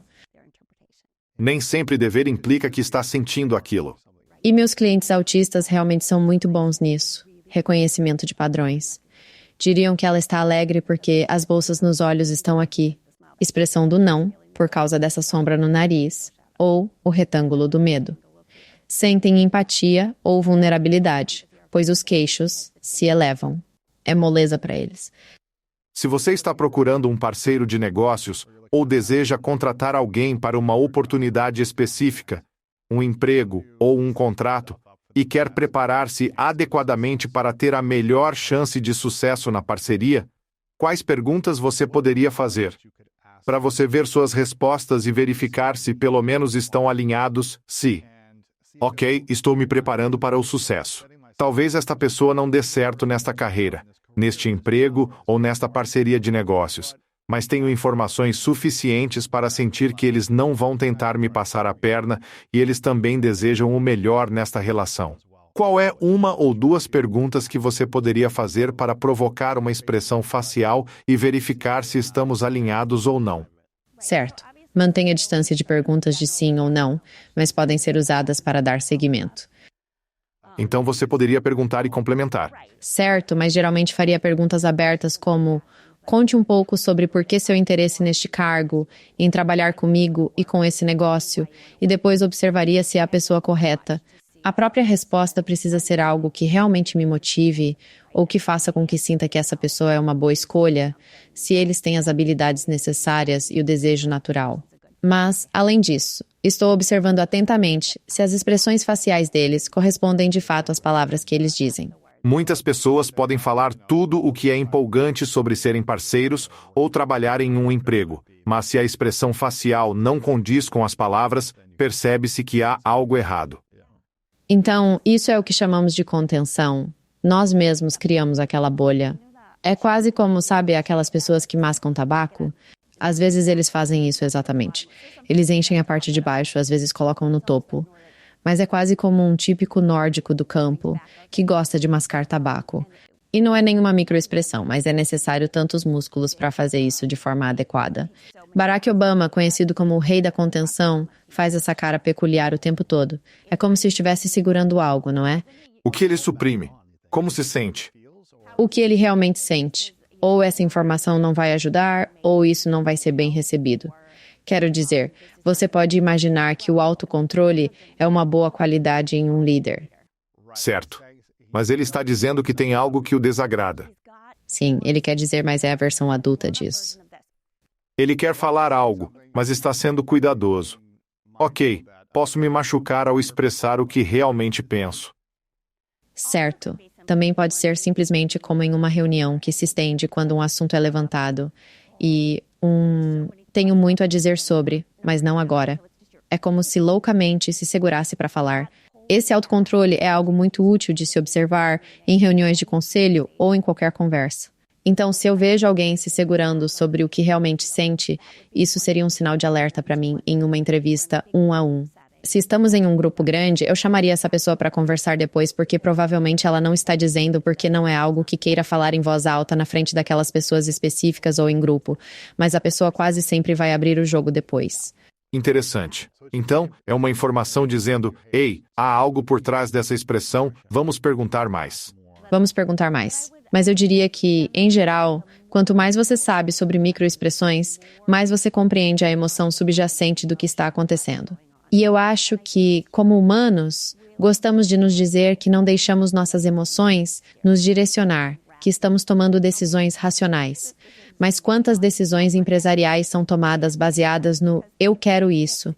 Nem sempre dever implica que está sentindo aquilo. E meus clientes autistas realmente são muito bons nisso. Reconhecimento de padrões. Diriam que ela está alegre porque as bolsas nos olhos estão aqui. Expressão do não, por causa dessa sombra no nariz. Ou o retângulo do medo. Sentem empatia ou vulnerabilidade, pois os queixos se elevam. É moleza para eles. Se você está procurando um parceiro de negócios ou deseja contratar alguém para uma oportunidade específica, um emprego ou um contrato, e quer preparar-se adequadamente para ter a melhor chance de sucesso na parceria, quais perguntas você poderia fazer? para você ver suas respostas e verificar se pelo menos estão alinhados, se. Ok, estou me preparando para o sucesso. Talvez esta pessoa não dê certo nesta carreira, neste emprego ou nesta parceria de negócios, mas tenho informações suficientes para sentir que eles não vão tentar me passar a perna e eles também desejam o melhor nesta relação. Qual é uma ou duas perguntas que você poderia fazer para provocar uma expressão facial e verificar se estamos alinhados ou não? Certo. Mantenha a distância de perguntas de sim ou não, mas podem ser usadas para dar seguimento. Então você poderia perguntar e complementar. Certo, mas geralmente faria perguntas abertas como: conte um pouco sobre por que seu interesse neste cargo, em trabalhar comigo e com esse negócio, e depois observaria se é a pessoa correta. A própria resposta precisa ser algo que realmente me motive ou que faça com que sinta que essa pessoa é uma boa escolha, se eles têm as habilidades necessárias e o desejo natural. Mas, além disso, estou observando atentamente se as expressões faciais deles correspondem de fato às palavras que eles dizem. Muitas pessoas podem falar tudo o que é empolgante sobre serem parceiros ou trabalhar em um emprego, mas se a expressão facial não condiz com as palavras, percebe-se que há algo errado. Então, isso é o que chamamos de contenção. Nós mesmos criamos aquela bolha. É quase como, sabe, aquelas pessoas que mascam tabaco? Às vezes eles fazem isso exatamente. Eles enchem a parte de baixo, às vezes colocam no topo. Mas é quase como um típico nórdico do campo, que gosta de mascar tabaco. E não é nenhuma microexpressão, mas é necessário tantos músculos para fazer isso de forma adequada. Barack Obama, conhecido como o rei da contenção, faz essa cara peculiar o tempo todo. É como se estivesse segurando algo, não é? O que ele suprime? Como se sente? O que ele realmente sente. Ou essa informação não vai ajudar, ou isso não vai ser bem recebido. Quero dizer, você pode imaginar que o autocontrole é uma boa qualidade em um líder. Certo. Mas ele está dizendo que tem algo que o desagrada. Sim, ele quer dizer, mas é a versão adulta disso. Ele quer falar algo, mas está sendo cuidadoso. Ok, posso me machucar ao expressar o que realmente penso. Certo. Também pode ser simplesmente como em uma reunião que se estende quando um assunto é levantado e tenho muito a dizer sobre, mas não agora. É como se loucamente se segurasse para falar. Esse autocontrole é algo muito útil de se observar em reuniões de conselho ou em qualquer conversa. Então, se eu vejo alguém se segurando sobre o que realmente sente, isso seria um sinal de alerta para mim em uma entrevista 1-a-1. Se estamos em um grupo grande, eu chamaria essa pessoa para conversar depois, porque provavelmente ela não está dizendo porque não é algo que queira falar em voz alta na frente daquelas pessoas específicas ou em grupo, mas a pessoa quase sempre vai abrir o jogo depois. Interessante. Então, é uma informação dizendo: ei, há algo por trás dessa expressão, vamos perguntar mais. Vamos perguntar mais. Mas eu diria que, em geral, quanto mais você sabe sobre microexpressões, mais você compreende a emoção subjacente do que está acontecendo. E eu acho que, como humanos, gostamos de nos dizer que não deixamos nossas emoções nos direcionar, que estamos tomando decisões racionais. Mas quantas decisões empresariais são tomadas baseadas no "eu quero isso"?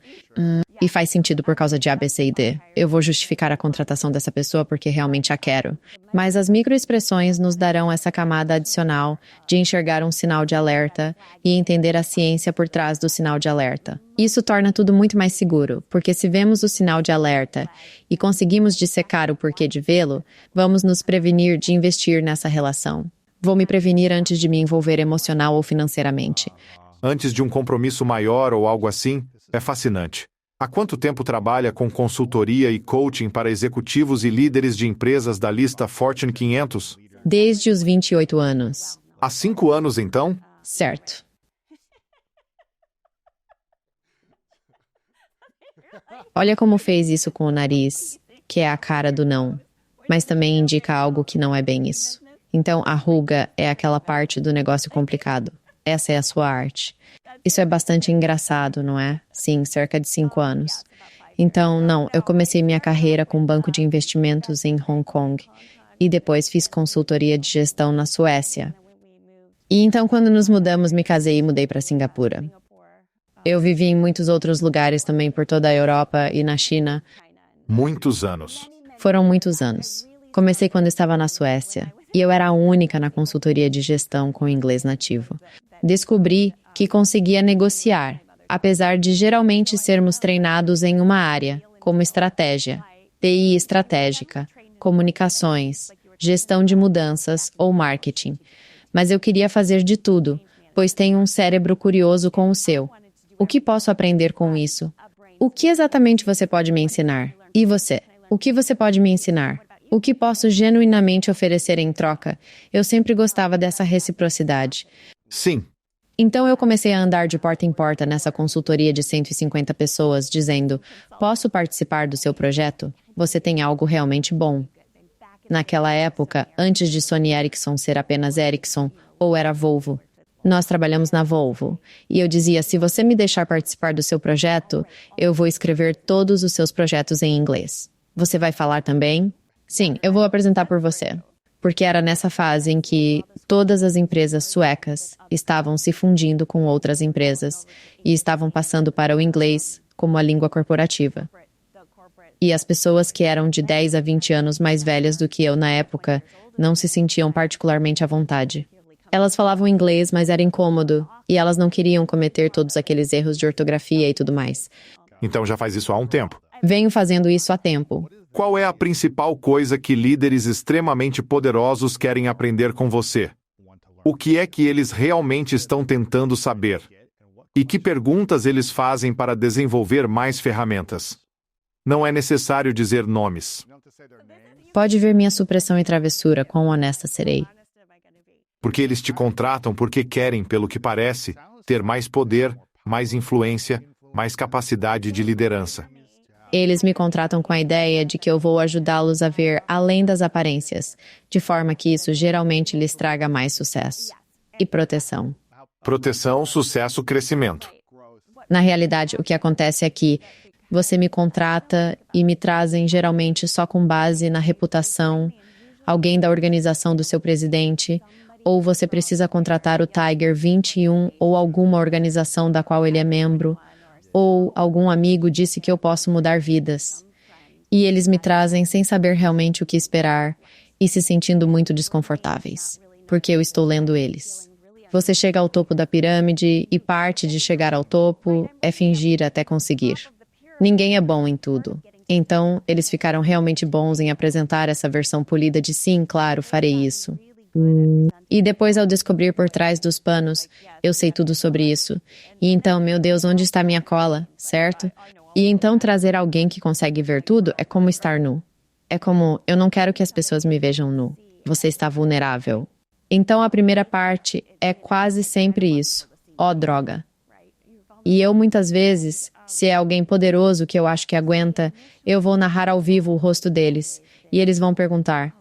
E faz sentido por causa de A, B, C e D. Eu vou justificar a contratação dessa pessoa porque realmente a quero. Mas as microexpressões nos darão essa camada adicional de enxergar um sinal de alerta e entender a ciência por trás do sinal de alerta. Isso torna tudo muito mais seguro, porque se vemos o sinal de alerta e conseguimos dissecar o porquê de vê-lo, vamos nos prevenir de investir nessa relação. Vou me prevenir antes de me envolver emocional ou financeiramente. Antes de um compromisso maior ou algo assim, é fascinante. Há quanto tempo trabalha com consultoria e coaching para executivos e líderes de empresas da lista Fortune 500? Desde os 28 anos. Há 5 anos, então? Certo. Olha como fez isso com o nariz, que é a cara do não, mas também indica algo que não é bem isso. Então, a ruga é aquela parte do negócio complicado. Essa é a sua arte. Isso é bastante engraçado, não é? Sim, cerca de 5 anos. Então, não, eu comecei minha carreira com um banco de investimentos em Hong Kong e depois fiz consultoria de gestão na Suécia. E então, quando nos mudamos, me casei e mudei para Singapura. Eu vivi em muitos outros lugares também por toda a Europa e na China. Muitos anos. Foram muitos anos. Comecei quando estava na Suécia e eu era a única na consultoria de gestão com inglês nativo. Descobri que conseguia negociar, apesar de geralmente sermos treinados em uma área, como estratégia, TI estratégica, comunicações, gestão de mudanças ou marketing. Mas eu queria fazer de tudo, pois tenho um cérebro curioso com o seu. O que posso aprender com isso? O que exatamente você pode me ensinar? E você? O que você pode me ensinar? O que posso genuinamente oferecer em troca? Eu sempre gostava dessa reciprocidade. Sim. Então eu comecei a andar de porta em porta nessa consultoria de 150 pessoas, dizendo: posso participar do seu projeto? Você tem algo realmente bom. Naquela época, antes de Sony Ericsson ser apenas Ericsson, ou era Volvo. Nós trabalhamos na Volvo. E eu dizia, se você me deixar participar do seu projeto, eu vou escrever todos os seus projetos em inglês. Você vai falar também? Sim, eu vou apresentar por você. Porque era nessa fase em que todas as empresas suecas estavam se fundindo com outras empresas e estavam passando para o inglês como a língua corporativa. E as pessoas que eram de 10 a 20 anos mais velhas do que eu na época não se sentiam particularmente à vontade. Elas falavam inglês, mas era incômodo, e elas não queriam cometer todos aqueles erros de ortografia e tudo mais. Então já faz isso há um tempo. Venho fazendo isso há tempo. Qual é a principal coisa que líderes extremamente poderosos querem aprender com você? O que é que eles realmente estão tentando saber? E que perguntas eles fazem para desenvolver mais ferramentas? Não é necessário dizer nomes. Pode ver minha supressão e travessura, quão honesta serei. Porque eles te contratam porque querem, pelo que parece, ter mais poder, mais influência, mais capacidade de liderança. Eles me contratam com a ideia de que eu vou ajudá-los a ver além das aparências, de forma que isso geralmente lhes traga mais sucesso. E proteção. Proteção, sucesso, crescimento. Na realidade, o que acontece é que você me contrata e me trazem geralmente só com base na reputação, alguém da organização do seu presidente, ou você precisa contratar o Tiger 21 ou alguma organização da qual ele é membro, ou algum amigo disse que eu posso mudar vidas. E eles me trazem sem saber realmente o que esperar e se sentindo muito desconfortáveis, porque eu estou lendo eles. Você chega ao topo da pirâmide e parte de chegar ao topo é fingir até conseguir. Ninguém é bom em tudo. Então, eles ficaram realmente bons em apresentar essa versão polida de sim, claro, farei isso. E depois, ao descobrir por trás dos panos, eu sei tudo sobre isso. E então, meu Deus, onde está minha cola, certo? E então trazer alguém que consegue ver tudo é como estar nu. É como, eu não quero que as pessoas me vejam nu. Você está vulnerável. Então, a primeira parte é quase sempre isso. Ó, droga. E eu, muitas vezes, se é alguém poderoso que eu acho que aguenta, eu vou narrar ao vivo o rosto deles. E eles vão perguntar,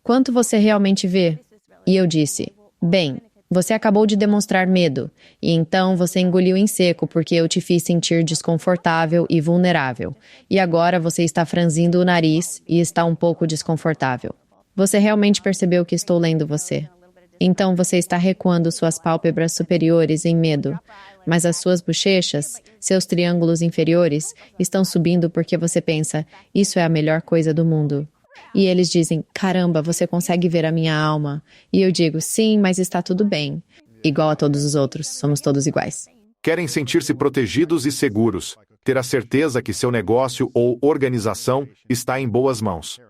quanto você realmente vê? E eu disse, bem, você acabou de demonstrar medo, e então você engoliu em seco porque eu te fiz sentir desconfortável e vulnerável. E agora você está franzindo o nariz e está um pouco desconfortável. Você realmente percebeu que estou lendo você. Então você está recuando suas pálpebras superiores em medo, mas as suas bochechas, seus triângulos inferiores, estão subindo porque você pensa, isso é a melhor coisa do mundo. E eles dizem, caramba, você consegue ver a minha alma. E eu digo, sim, mas está tudo bem. Igual a todos os outros, somos todos iguais. Querem sentir-se protegidos e seguros, ter a certeza que seu negócio ou organização está em boas mãos.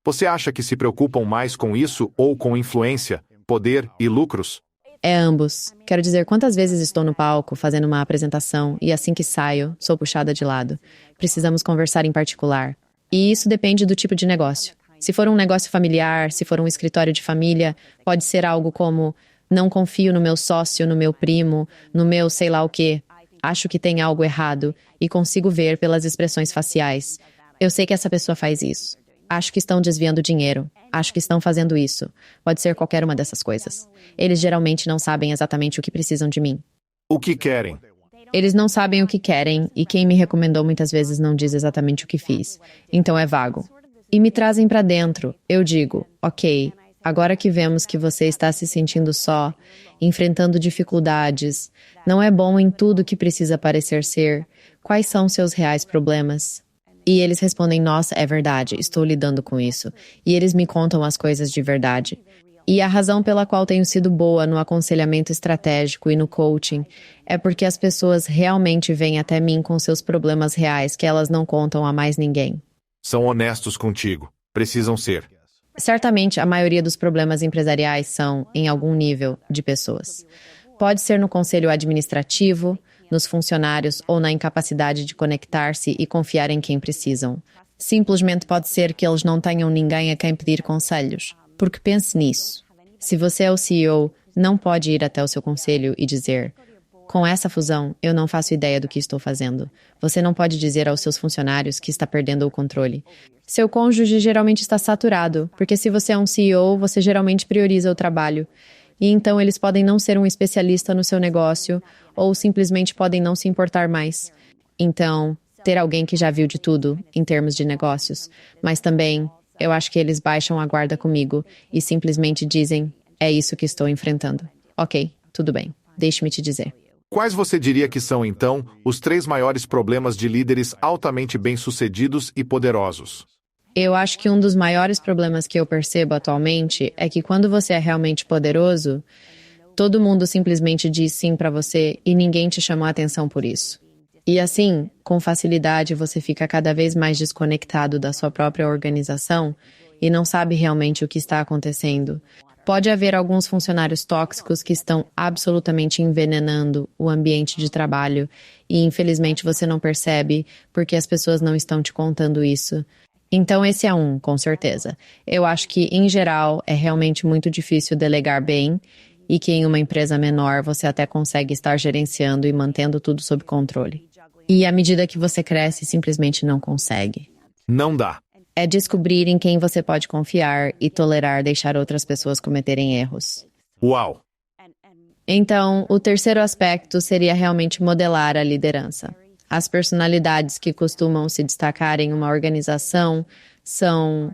Você acha que se preocupam mais com isso ou com influência, poder e lucros? É ambos. Quero dizer, quantas vezes estou no palco fazendo uma apresentação e assim que saio, sou puxada de lado. Precisamos conversar em particular. E isso depende do tipo de negócio. Se for um negócio familiar, se for um escritório de família, pode ser algo como, não confio no meu sócio, no meu primo, no meu sei lá o quê. Acho que tem algo errado e consigo ver pelas expressões faciais. Eu sei que essa pessoa faz isso. Acho que estão desviando dinheiro. Acho que estão fazendo isso. Pode ser qualquer uma dessas coisas. Eles geralmente não sabem exatamente o que precisam de mim. O que querem? Eles não sabem o que querem e quem me recomendou muitas vezes não diz exatamente o que fiz. Então é vago. E me trazem para dentro. Eu digo, ok, agora que vemos que você está se sentindo só, enfrentando dificuldades, não é bom em tudo que precisa parecer ser, quais são seus reais problemas? E eles respondem, nossa, é verdade, estou lidando com isso. E eles me contam as coisas de verdade. E a razão pela qual tenho sido boa no aconselhamento estratégico e no coaching é porque as pessoas realmente vêm até mim com seus problemas reais que elas não contam a mais ninguém. São honestos contigo. Precisam ser. Certamente, a maioria dos problemas empresariais são, em algum nível, de pessoas. Pode ser no conselho administrativo, nos funcionários ou na incapacidade de conectar-se e confiar em quem precisam. Simplesmente pode ser que eles não tenham ninguém a quem pedir conselhos. Porque pense nisso. Se você é o CEO, não pode ir até o seu conselho e dizer: com essa fusão, eu não faço ideia do que estou fazendo. Você não pode dizer aos seus funcionários que está perdendo o controle. Seu cônjuge geralmente está saturado, porque se você é um CEO, você geralmente prioriza o trabalho. E então eles podem não ser um especialista no seu negócio, ou simplesmente podem não se importar mais. Então, ter alguém que já viu de tudo, em termos de negócios, mas também, eu acho que eles baixam a guarda comigo e simplesmente dizem: é isso que estou enfrentando. Ok, tudo bem, deixe-me te dizer. Quais você diria que são, então, os 3 maiores problemas de líderes altamente bem-sucedidos e poderosos? Eu acho que um dos maiores problemas que eu percebo atualmente é que quando você é realmente poderoso, todo mundo simplesmente diz sim para você e ninguém te chamou a atenção por isso. E assim, com facilidade, você fica cada vez mais desconectado da sua própria organização e não sabe realmente o que está acontecendo. Pode haver alguns funcionários tóxicos que estão absolutamente envenenando o ambiente de trabalho e, infelizmente, você não percebe porque as pessoas não estão te contando isso. Então, esse é um, com certeza. Eu acho que, em geral, é realmente muito difícil delegar bem e que em uma empresa menor você até consegue estar gerenciando e mantendo tudo sob controle. E à medida que você cresce, simplesmente não consegue. Não dá. É descobrir em quem você pode confiar e tolerar deixar outras pessoas cometerem erros. Uau! Então, o terceiro aspecto seria realmente modelar a liderança. As personalidades que costumam se destacar em uma organização são...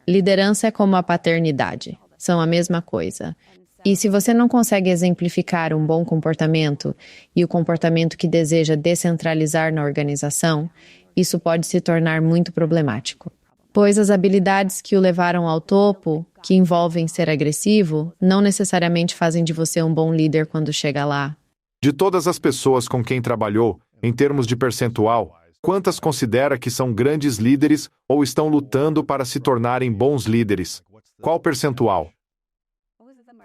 Liderança é como a paternidade. São a mesma coisa. E se você não consegue exemplificar um bom comportamento e o comportamento que deseja descentralizar na organização, isso pode se tornar muito problemático. Pois as habilidades que o levaram ao topo, que envolvem ser agressivo, não necessariamente fazem de você um bom líder quando chega lá. De todas as pessoas com quem trabalhou, em termos de percentual, quantas considera que são grandes líderes ou estão lutando para se tornarem bons líderes? Qual percentual?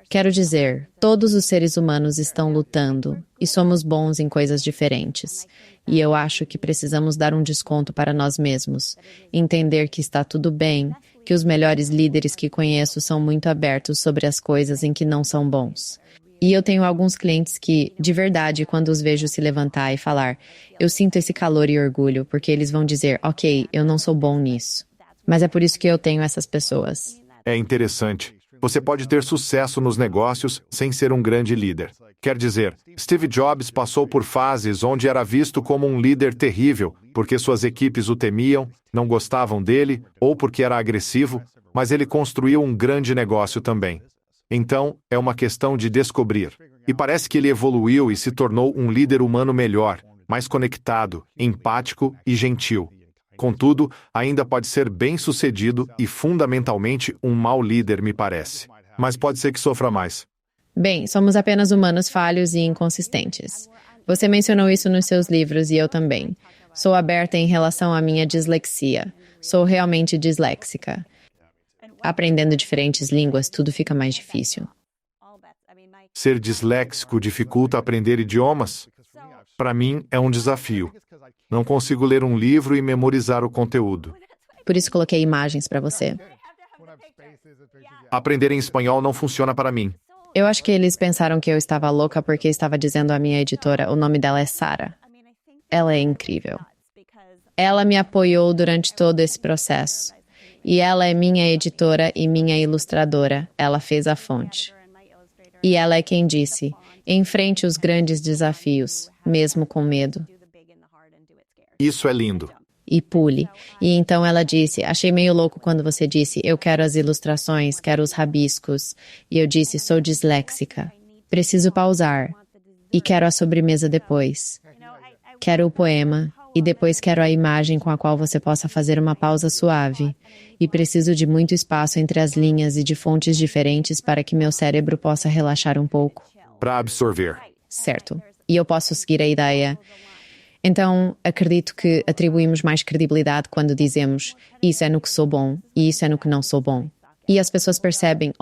Quero dizer, todos os seres humanos estão lutando e somos bons em coisas diferentes. E eu acho que precisamos dar um desconto para nós mesmos, entender que está tudo bem, que os melhores líderes que conheço são muito abertos sobre as coisas em que não são bons. E eu tenho alguns clientes que, de verdade, quando os vejo se levantar e falar, eu sinto esse calor e orgulho, porque eles vão dizer, ok, eu não sou bom nisso. Mas é por isso que eu tenho essas pessoas. É interessante. Você pode ter sucesso nos negócios sem ser um grande líder. Quer dizer, Steve Jobs passou por fases onde era visto como um líder terrível, porque suas equipes o temiam, não gostavam dele, ou porque era agressivo, mas ele construiu um grande negócio também. Então, é uma questão de descobrir. E parece que ele evoluiu e se tornou um líder humano melhor, mais conectado, empático e gentil. Contudo, ainda pode ser bem-sucedido e fundamentalmente um mau líder, me parece. Mas pode ser que sofra mais. Bem, somos apenas humanos falhos e inconsistentes. Você mencionou isso nos seus livros e eu também. Sou aberta em relação à minha dislexia. Sou realmente disléxica. Aprendendo diferentes línguas, tudo fica mais difícil. Ser disléxico dificulta aprender idiomas? Para mim, é um desafio. Não consigo ler um livro e memorizar o conteúdo. Por isso coloquei imagens para você. Aprender em espanhol não funciona para mim. Eu acho que eles pensaram que eu estava louca porque estava dizendo à minha editora, o nome dela é Sarah. Ela é incrível. Ela me apoiou durante todo esse processo. E ela é minha editora e minha ilustradora. Ela fez a fonte. E ela é quem disse, enfrente os grandes desafios, mesmo com medo. Isso é lindo. E pule. E então ela disse, achei meio louco quando você disse, eu quero as ilustrações, quero os rabiscos. E eu disse, sou disléxica. Preciso pausar. E quero a sobremesa depois. Quero o poema. E depois quero a imagem com a qual você possa fazer uma pausa suave. E preciso de muito espaço entre as linhas e de fontes diferentes para que meu cérebro possa relaxar um pouco. Para absorver. Certo. E eu posso seguir a ideia. Então, acredito que atribuímos mais credibilidade quando dizemos isso é no que sou bom e isso é no que não sou bom. E as pessoas percebem,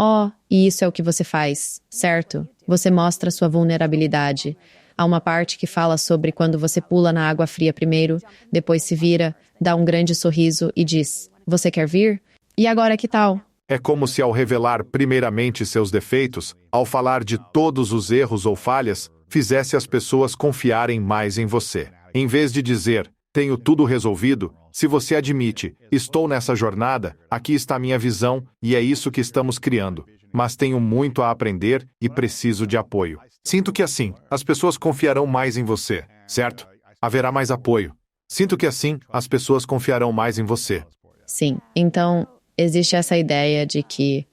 e isso é o que você faz, certo? Você mostra sua vulnerabilidade. Há uma parte que fala sobre quando você pula na água fria primeiro, depois se vira, dá um grande sorriso e diz, você quer vir? E agora que tal? É como se ao revelar primeiramente seus defeitos, ao falar de todos os erros ou falhas, fizesse as pessoas confiarem mais em você. Em vez de dizer, tenho tudo resolvido, se você admite, estou nessa jornada, aqui está minha visão e é isso que estamos criando. Mas tenho muito a aprender e preciso de apoio. Sinto que assim, as pessoas confiarão mais em você, certo? Haverá mais apoio. Sinto que assim, as pessoas confiarão mais em você. Sim, então existe essa ideia de que,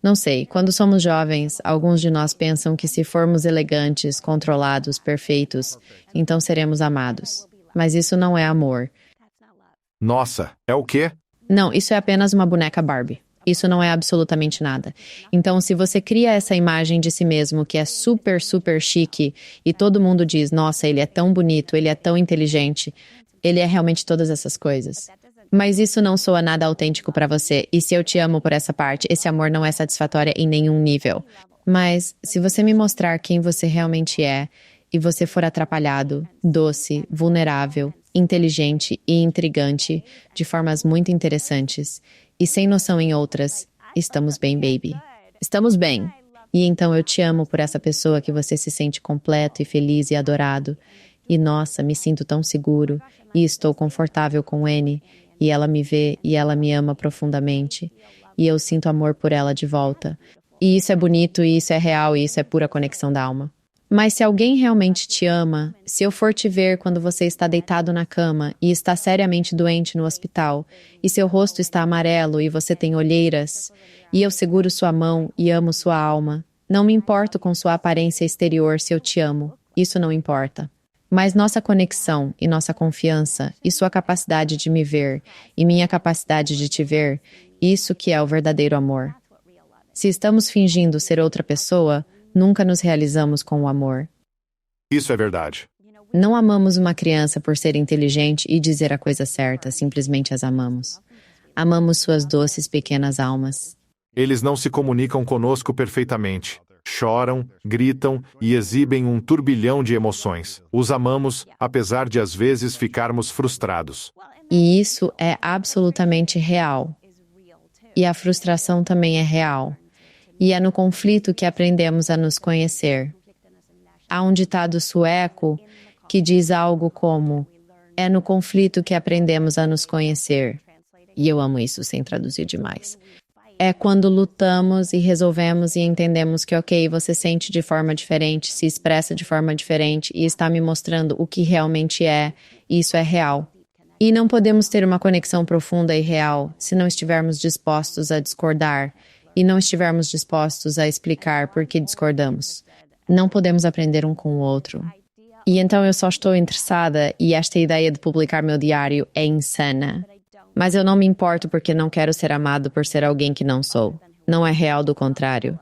não sei, quando somos jovens, alguns de nós pensam que se formos elegantes, controlados, perfeitos, então seremos amados. Mas isso não é amor. Nossa, é o quê? Não, isso é apenas uma boneca Barbie. Isso não é absolutamente nada. Então, se você cria essa imagem de si mesmo que é super, super chique e todo mundo diz, nossa, ele é tão bonito, ele é tão inteligente, ele é realmente todas essas coisas. Mas isso não soa nada autêntico pra você. E se eu te amo por essa parte, esse amor não é satisfatório em nenhum nível. Mas se você me mostrar quem você realmente é e você for atrapalhado, doce, vulnerável, inteligente e intrigante de formas muito interessantes e sem noção em outras, estamos bem, baby. Estamos bem. E então eu te amo por essa pessoa que você se sente completo e feliz e adorado. E nossa, me sinto tão seguro e estou confortável com N. E ela me vê e ela me ama profundamente. E eu sinto amor por ela de volta. E isso é bonito, e isso é real, e isso é pura conexão da alma. Mas se alguém realmente te ama, se eu for te ver quando você está deitado na cama e está seriamente doente no hospital, e seu rosto está amarelo e você tem olheiras, e eu seguro sua mão e amo sua alma, não me importo com sua aparência exterior se eu te amo, isso não importa. Mas nossa conexão e nossa confiança e sua capacidade de me ver e minha capacidade de te ver, isso que é o verdadeiro amor. Se estamos fingindo ser outra pessoa, nunca nos realizamos com o amor. Isso é verdade. Não amamos uma criança por ser inteligente e dizer a coisa certa, simplesmente as amamos. Amamos suas doces pequenas almas. Eles não se comunicam conosco perfeitamente. Choram, gritam e exibem um turbilhão de emoções. Os amamos, apesar de às vezes ficarmos frustrados. E isso é absolutamente real. E a frustração também é real. E é no conflito que aprendemos a nos conhecer. Há um ditado sueco que diz algo como: é no conflito que aprendemos a nos conhecer. E eu amo isso sem traduzir demais. É quando lutamos e resolvemos e entendemos que, ok, você sente de forma diferente, se expressa de forma diferente e está me mostrando o que realmente é, e isso é real. E não podemos ter uma conexão profunda e real se não estivermos dispostos a discordar e não estivermos dispostos a explicar por que discordamos. Não podemos aprender um com o outro. E então eu só estou interessada e esta ideia de publicar meu diário é insana. Mas eu não me importo porque não quero ser amado por ser alguém que não sou. Não é real do contrário.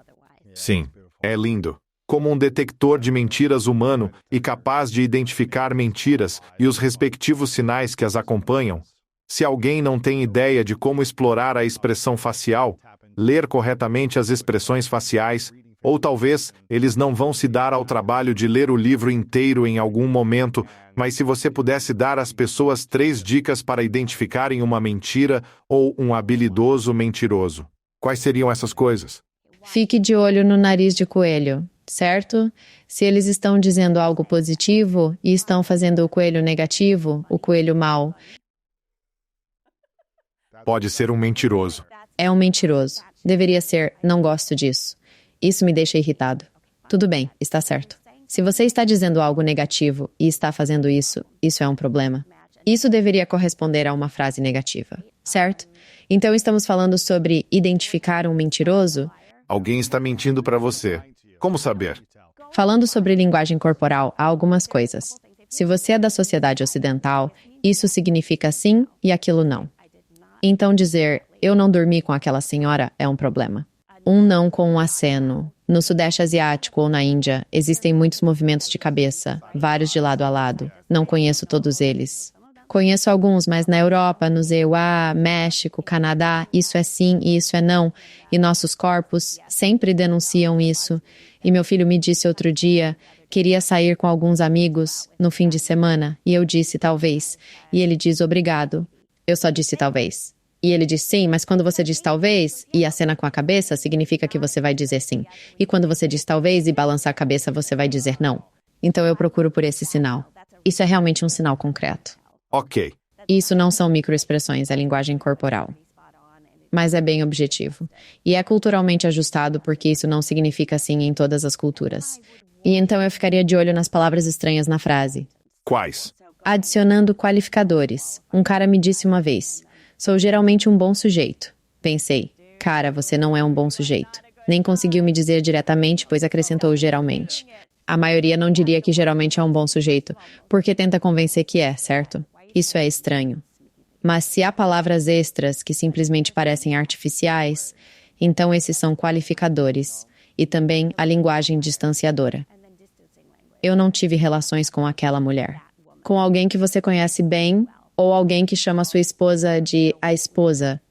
Sim, é lindo. Como um detector de mentiras humano e capaz de identificar mentiras e os respectivos sinais que as acompanham. Se alguém não tem ideia de como explorar a expressão facial, ler corretamente as expressões faciais, ou talvez eles não vão se dar ao trabalho de ler o livro inteiro em algum momento, mas se você pudesse dar às pessoas 3 dicas para identificarem uma mentira ou um habilidoso mentiroso, quais seriam essas coisas? Fique de olho no nariz de coelho, certo? Se eles estão dizendo algo positivo e estão fazendo o coelho negativo, o coelho mau, pode ser um mentiroso. é um mentiroso. Deveria ser, não gosto disso. Isso me deixa irritado. Tudo bem, está certo. Se você está dizendo algo negativo e está fazendo isso, isso é um problema. Isso deveria corresponder a uma frase negativa, certo? Então estamos falando sobre identificar um mentiroso? Alguém está mentindo para você. Como saber? Falando sobre linguagem corporal, há algumas coisas. Se você é da sociedade ocidental, isso significa sim e aquilo não. Então dizer, eu não dormi com aquela senhora é um problema. Um não com um aceno. No Sudeste Asiático ou na Índia, existem muitos movimentos de cabeça, vários de lado a lado. Não conheço todos eles. Conheço alguns, mas na Europa, no EUA, México, Canadá, isso é sim e isso é não. E nossos corpos sempre denunciam isso. E meu filho me disse outro dia, queria sair com alguns amigos no fim de semana, e eu disse talvez. E ele diz obrigado. Eu só disse talvez. E ele diz sim, mas quando você diz talvez e acena com a cabeça, significa que você vai dizer sim. E quando você diz talvez e balançar a cabeça, você vai dizer não. Então eu procuro por esse sinal. Isso é realmente um sinal concreto. Ok. Isso não são microexpressões, é linguagem corporal. Mas é bem objetivo. E é culturalmente ajustado porque isso não significa sim em todas as culturas. E então eu ficaria de olho nas palavras estranhas na frase. Quais? Adicionando qualificadores. Um cara me disse uma vez, sou geralmente um bom sujeito. Pensei, cara, você não é um bom sujeito. Nem conseguiu me dizer diretamente, pois acrescentou geralmente. A maioria não diria que geralmente é um bom sujeito, porque tenta convencer que é, certo? Isso é estranho. Mas se há palavras extras que simplesmente parecem artificiais, então esses são qualificadores, e também a linguagem distanciadora. Eu não tive relações com aquela mulher. Com alguém que você conhece bem, ou alguém que chama sua esposa de a esposa.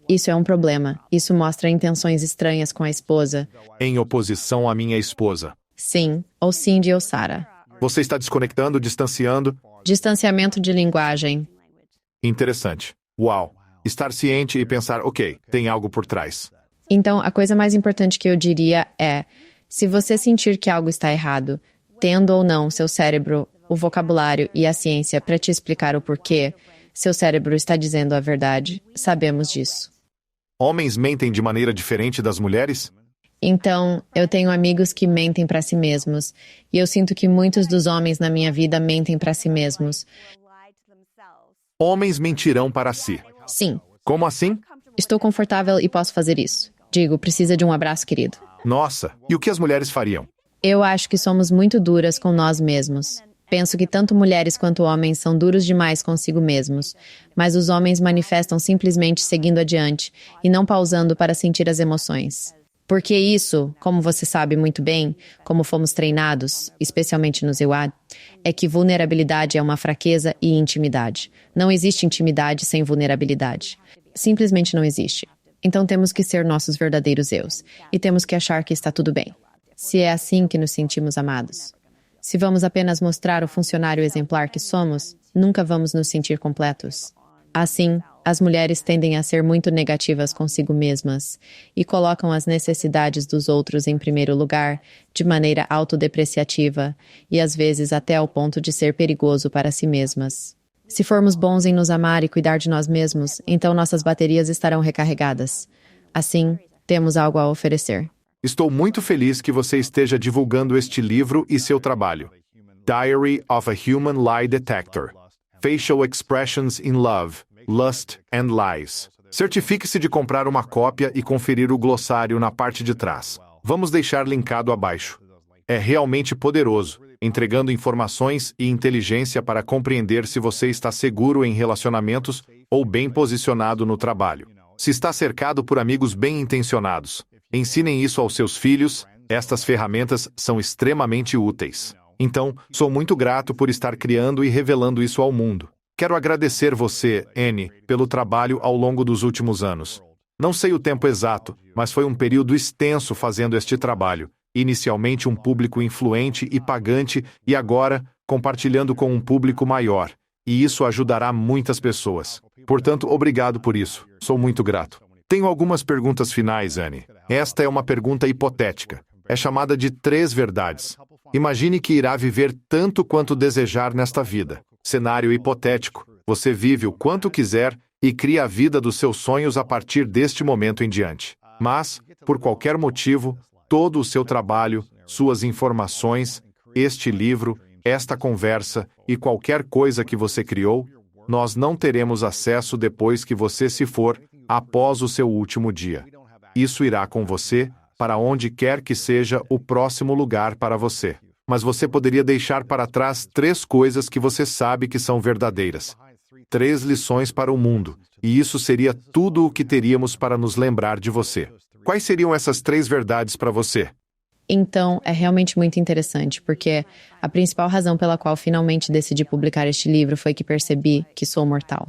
Isso é um problema. Isso mostra intenções estranhas com a esposa. Em oposição à minha esposa. Sim, ou Cindy ou Sarah. Você está desconectando, distanciando? Distanciamento de linguagem. Interessante. Uau. Estar ciente e pensar, ok, tem algo por trás. Então, a coisa mais importante que eu diria é, se você sentir que algo está errado, tendo ou não seu cérebro, o vocabulário e a ciência para te explicar o porquê, seu cérebro está dizendo a verdade, sabemos disso. Homens mentem de maneira diferente das mulheres? Então, eu tenho amigos que mentem para si mesmos, e eu sinto que muitos dos homens na minha vida mentem para si mesmos. Homens mentirão para si. Sim, Como assim? estou confortável e posso fazer isso. Digo, precisa de um abraço, querido. Nossa, e o que as mulheres fariam? Eu acho que somos muito duras com nós mesmos. Penso que tanto mulheres quanto homens são duros demais consigo mesmos, mas os homens manifestam simplesmente seguindo adiante e não pausando para sentir as emoções. Porque isso, como você sabe muito bem, como fomos treinados, especialmente no ZEWAD, é que vulnerabilidade é uma fraqueza e intimidade. Não existe intimidade sem vulnerabilidade. Simplesmente não existe. Então temos que ser nossos verdadeiros eus, e temos que achar que está tudo bem. Se é assim que nos sentimos amados. Se vamos apenas mostrar o funcionário exemplar que somos, nunca vamos nos sentir completos. Assim, as mulheres tendem a ser muito negativas consigo mesmas e colocam as necessidades dos outros em primeiro lugar, de maneira autodepreciativa e às vezes até ao ponto de ser perigoso para si mesmas. Se formos bons em nos amar e cuidar de nós mesmos, então nossas baterias estarão recarregadas. Assim, temos algo a oferecer. Estou muito feliz que você esteja divulgando este livro e seu trabalho. Diary of a Human Lie Detector. Facial Expressions in Love, Lust and Lies. Certifique-se de comprar uma cópia e conferir o glossário na parte de trás. Vamos deixar linkado abaixo. É realmente poderoso, entregando informações e inteligência para compreender se você está seguro em relacionamentos ou bem posicionado no trabalho. Se está cercado por amigos bem-intencionados, ensinem isso aos seus filhos, estas ferramentas são extremamente úteis. Então, sou muito grato por estar criando e revelando isso ao mundo. Quero agradecer você, Annie, pelo trabalho ao longo dos últimos anos. Não sei o tempo exato, mas foi um período extenso fazendo este trabalho. Inicialmente um público influente e pagante e agora compartilhando com um público maior. E isso ajudará muitas pessoas. Portanto, obrigado por isso. Sou muito grato. Tenho algumas perguntas finais, Annie. Esta é uma pergunta hipotética. É chamada de 3 verdades. Imagine que irá viver tanto quanto desejar nesta vida. Cenário hipotético. Você vive o quanto quiser e cria a vida dos seus sonhos a partir deste momento em diante. Mas, por qualquer motivo, todo o seu trabalho, suas informações, este livro, esta conversa e qualquer coisa que você criou, nós não teremos acesso depois que você se for, após o seu último dia. Isso irá com você, para onde quer que seja o próximo lugar para você. mas você poderia deixar para trás 3 coisas que você sabe que são verdadeiras. 3 lições para o mundo, e isso seria tudo o que teríamos para nos lembrar de você. Quais seriam essas 3 verdades para você? Então, é realmente muito interessante, porque a principal razão pela qual finalmente decidi publicar este livro foi que percebi que sou mortal.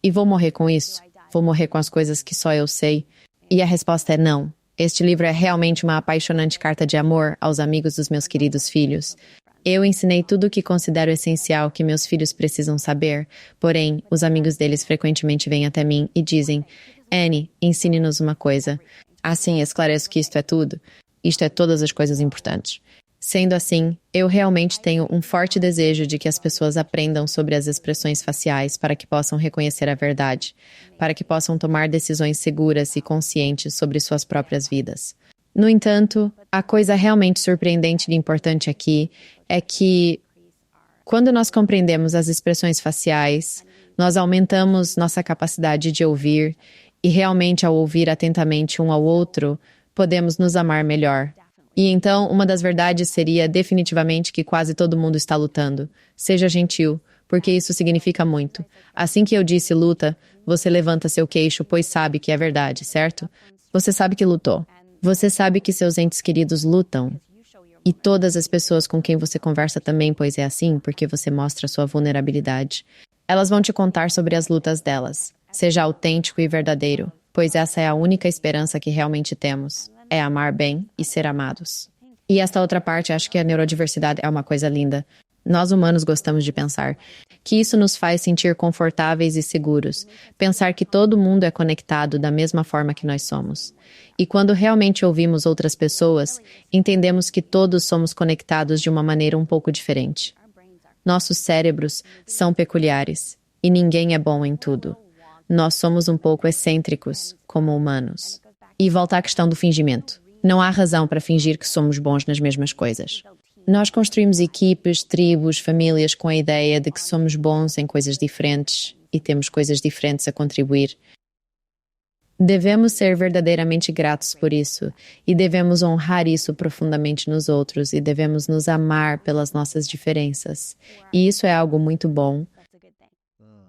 E vou morrer com isso? Vou morrer com as coisas que só eu sei? E a resposta é não. Este livro é realmente uma apaixonante carta de amor aos amigos dos meus queridos filhos. Eu ensinei tudo o que considero essencial que meus filhos precisam saber, porém, os amigos deles frequentemente vêm até mim e dizem: Annie, ensine-nos uma coisa. Assim, esclareço que isto é tudo. Isto é todas as coisas importantes. Sendo assim, eu realmente tenho um forte desejo de que as pessoas aprendam sobre as expressões faciais para que possam reconhecer a verdade, para que possam tomar decisões seguras e conscientes sobre suas próprias vidas. No entanto, a coisa realmente surpreendente e importante aqui é que, quando nós compreendemos as expressões faciais, nós aumentamos nossa capacidade de ouvir e realmente, ao ouvir atentamente um ao outro, podemos nos amar melhor. E então, uma das verdades seria definitivamente que quase todo mundo está lutando. Seja gentil, porque isso significa muito. Assim que eu disse luta, você levanta seu queixo, pois sabe que é verdade, certo? Você sabe que lutou. Você sabe que seus entes queridos lutam. E todas as pessoas com quem você conversa também, pois é assim, porque você mostra sua vulnerabilidade. Elas vão te contar sobre as lutas delas. Seja autêntico e verdadeiro, pois essa é a única esperança que realmente temos. É amar bem e ser amados. E esta outra parte, acho que a neurodiversidade é uma coisa linda. Nós humanos gostamos de pensar que isso nos faz sentir confortáveis e seguros. Pensar que todo mundo é conectado da mesma forma que nós somos. E quando realmente ouvimos outras pessoas, entendemos que todos somos conectados de uma maneira um pouco diferente. Nossos cérebros são peculiares e ninguém é bom em tudo. Nós somos um pouco excêntricos, como humanos. E volta à questão do fingimento. Não há razão para fingir que somos bons nas mesmas coisas. Nós construímos equipes, tribos, famílias com a ideia de que somos bons em coisas diferentes e temos coisas diferentes a contribuir. Devemos ser verdadeiramente gratos por isso e devemos honrar isso profundamente nos outros e devemos nos amar pelas nossas diferenças. E isso é algo muito bom.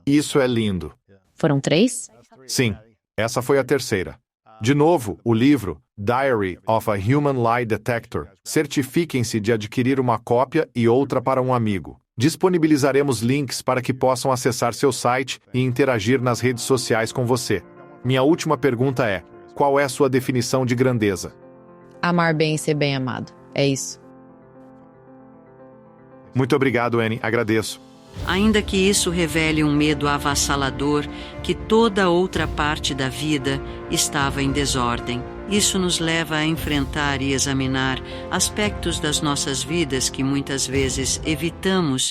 Isso é lindo. Foram 3? Sim, essa foi a 3ª. De novo, o livro Diary of a Human Lie Detector. Certifiquem-se de adquirir uma cópia e outra para um amigo. Disponibilizaremos links para que possam acessar seu site e interagir nas redes sociais com você. Minha última pergunta é: qual é a sua definição de grandeza? Amar bem e ser bem amado. É isso. Muito obrigado, Annie. Agradeço. Ainda que isso revele um medo avassalador que toda outra parte da vida estava em desordem. Isso nos leva a enfrentar e examinar aspectos das nossas vidas que muitas vezes evitamos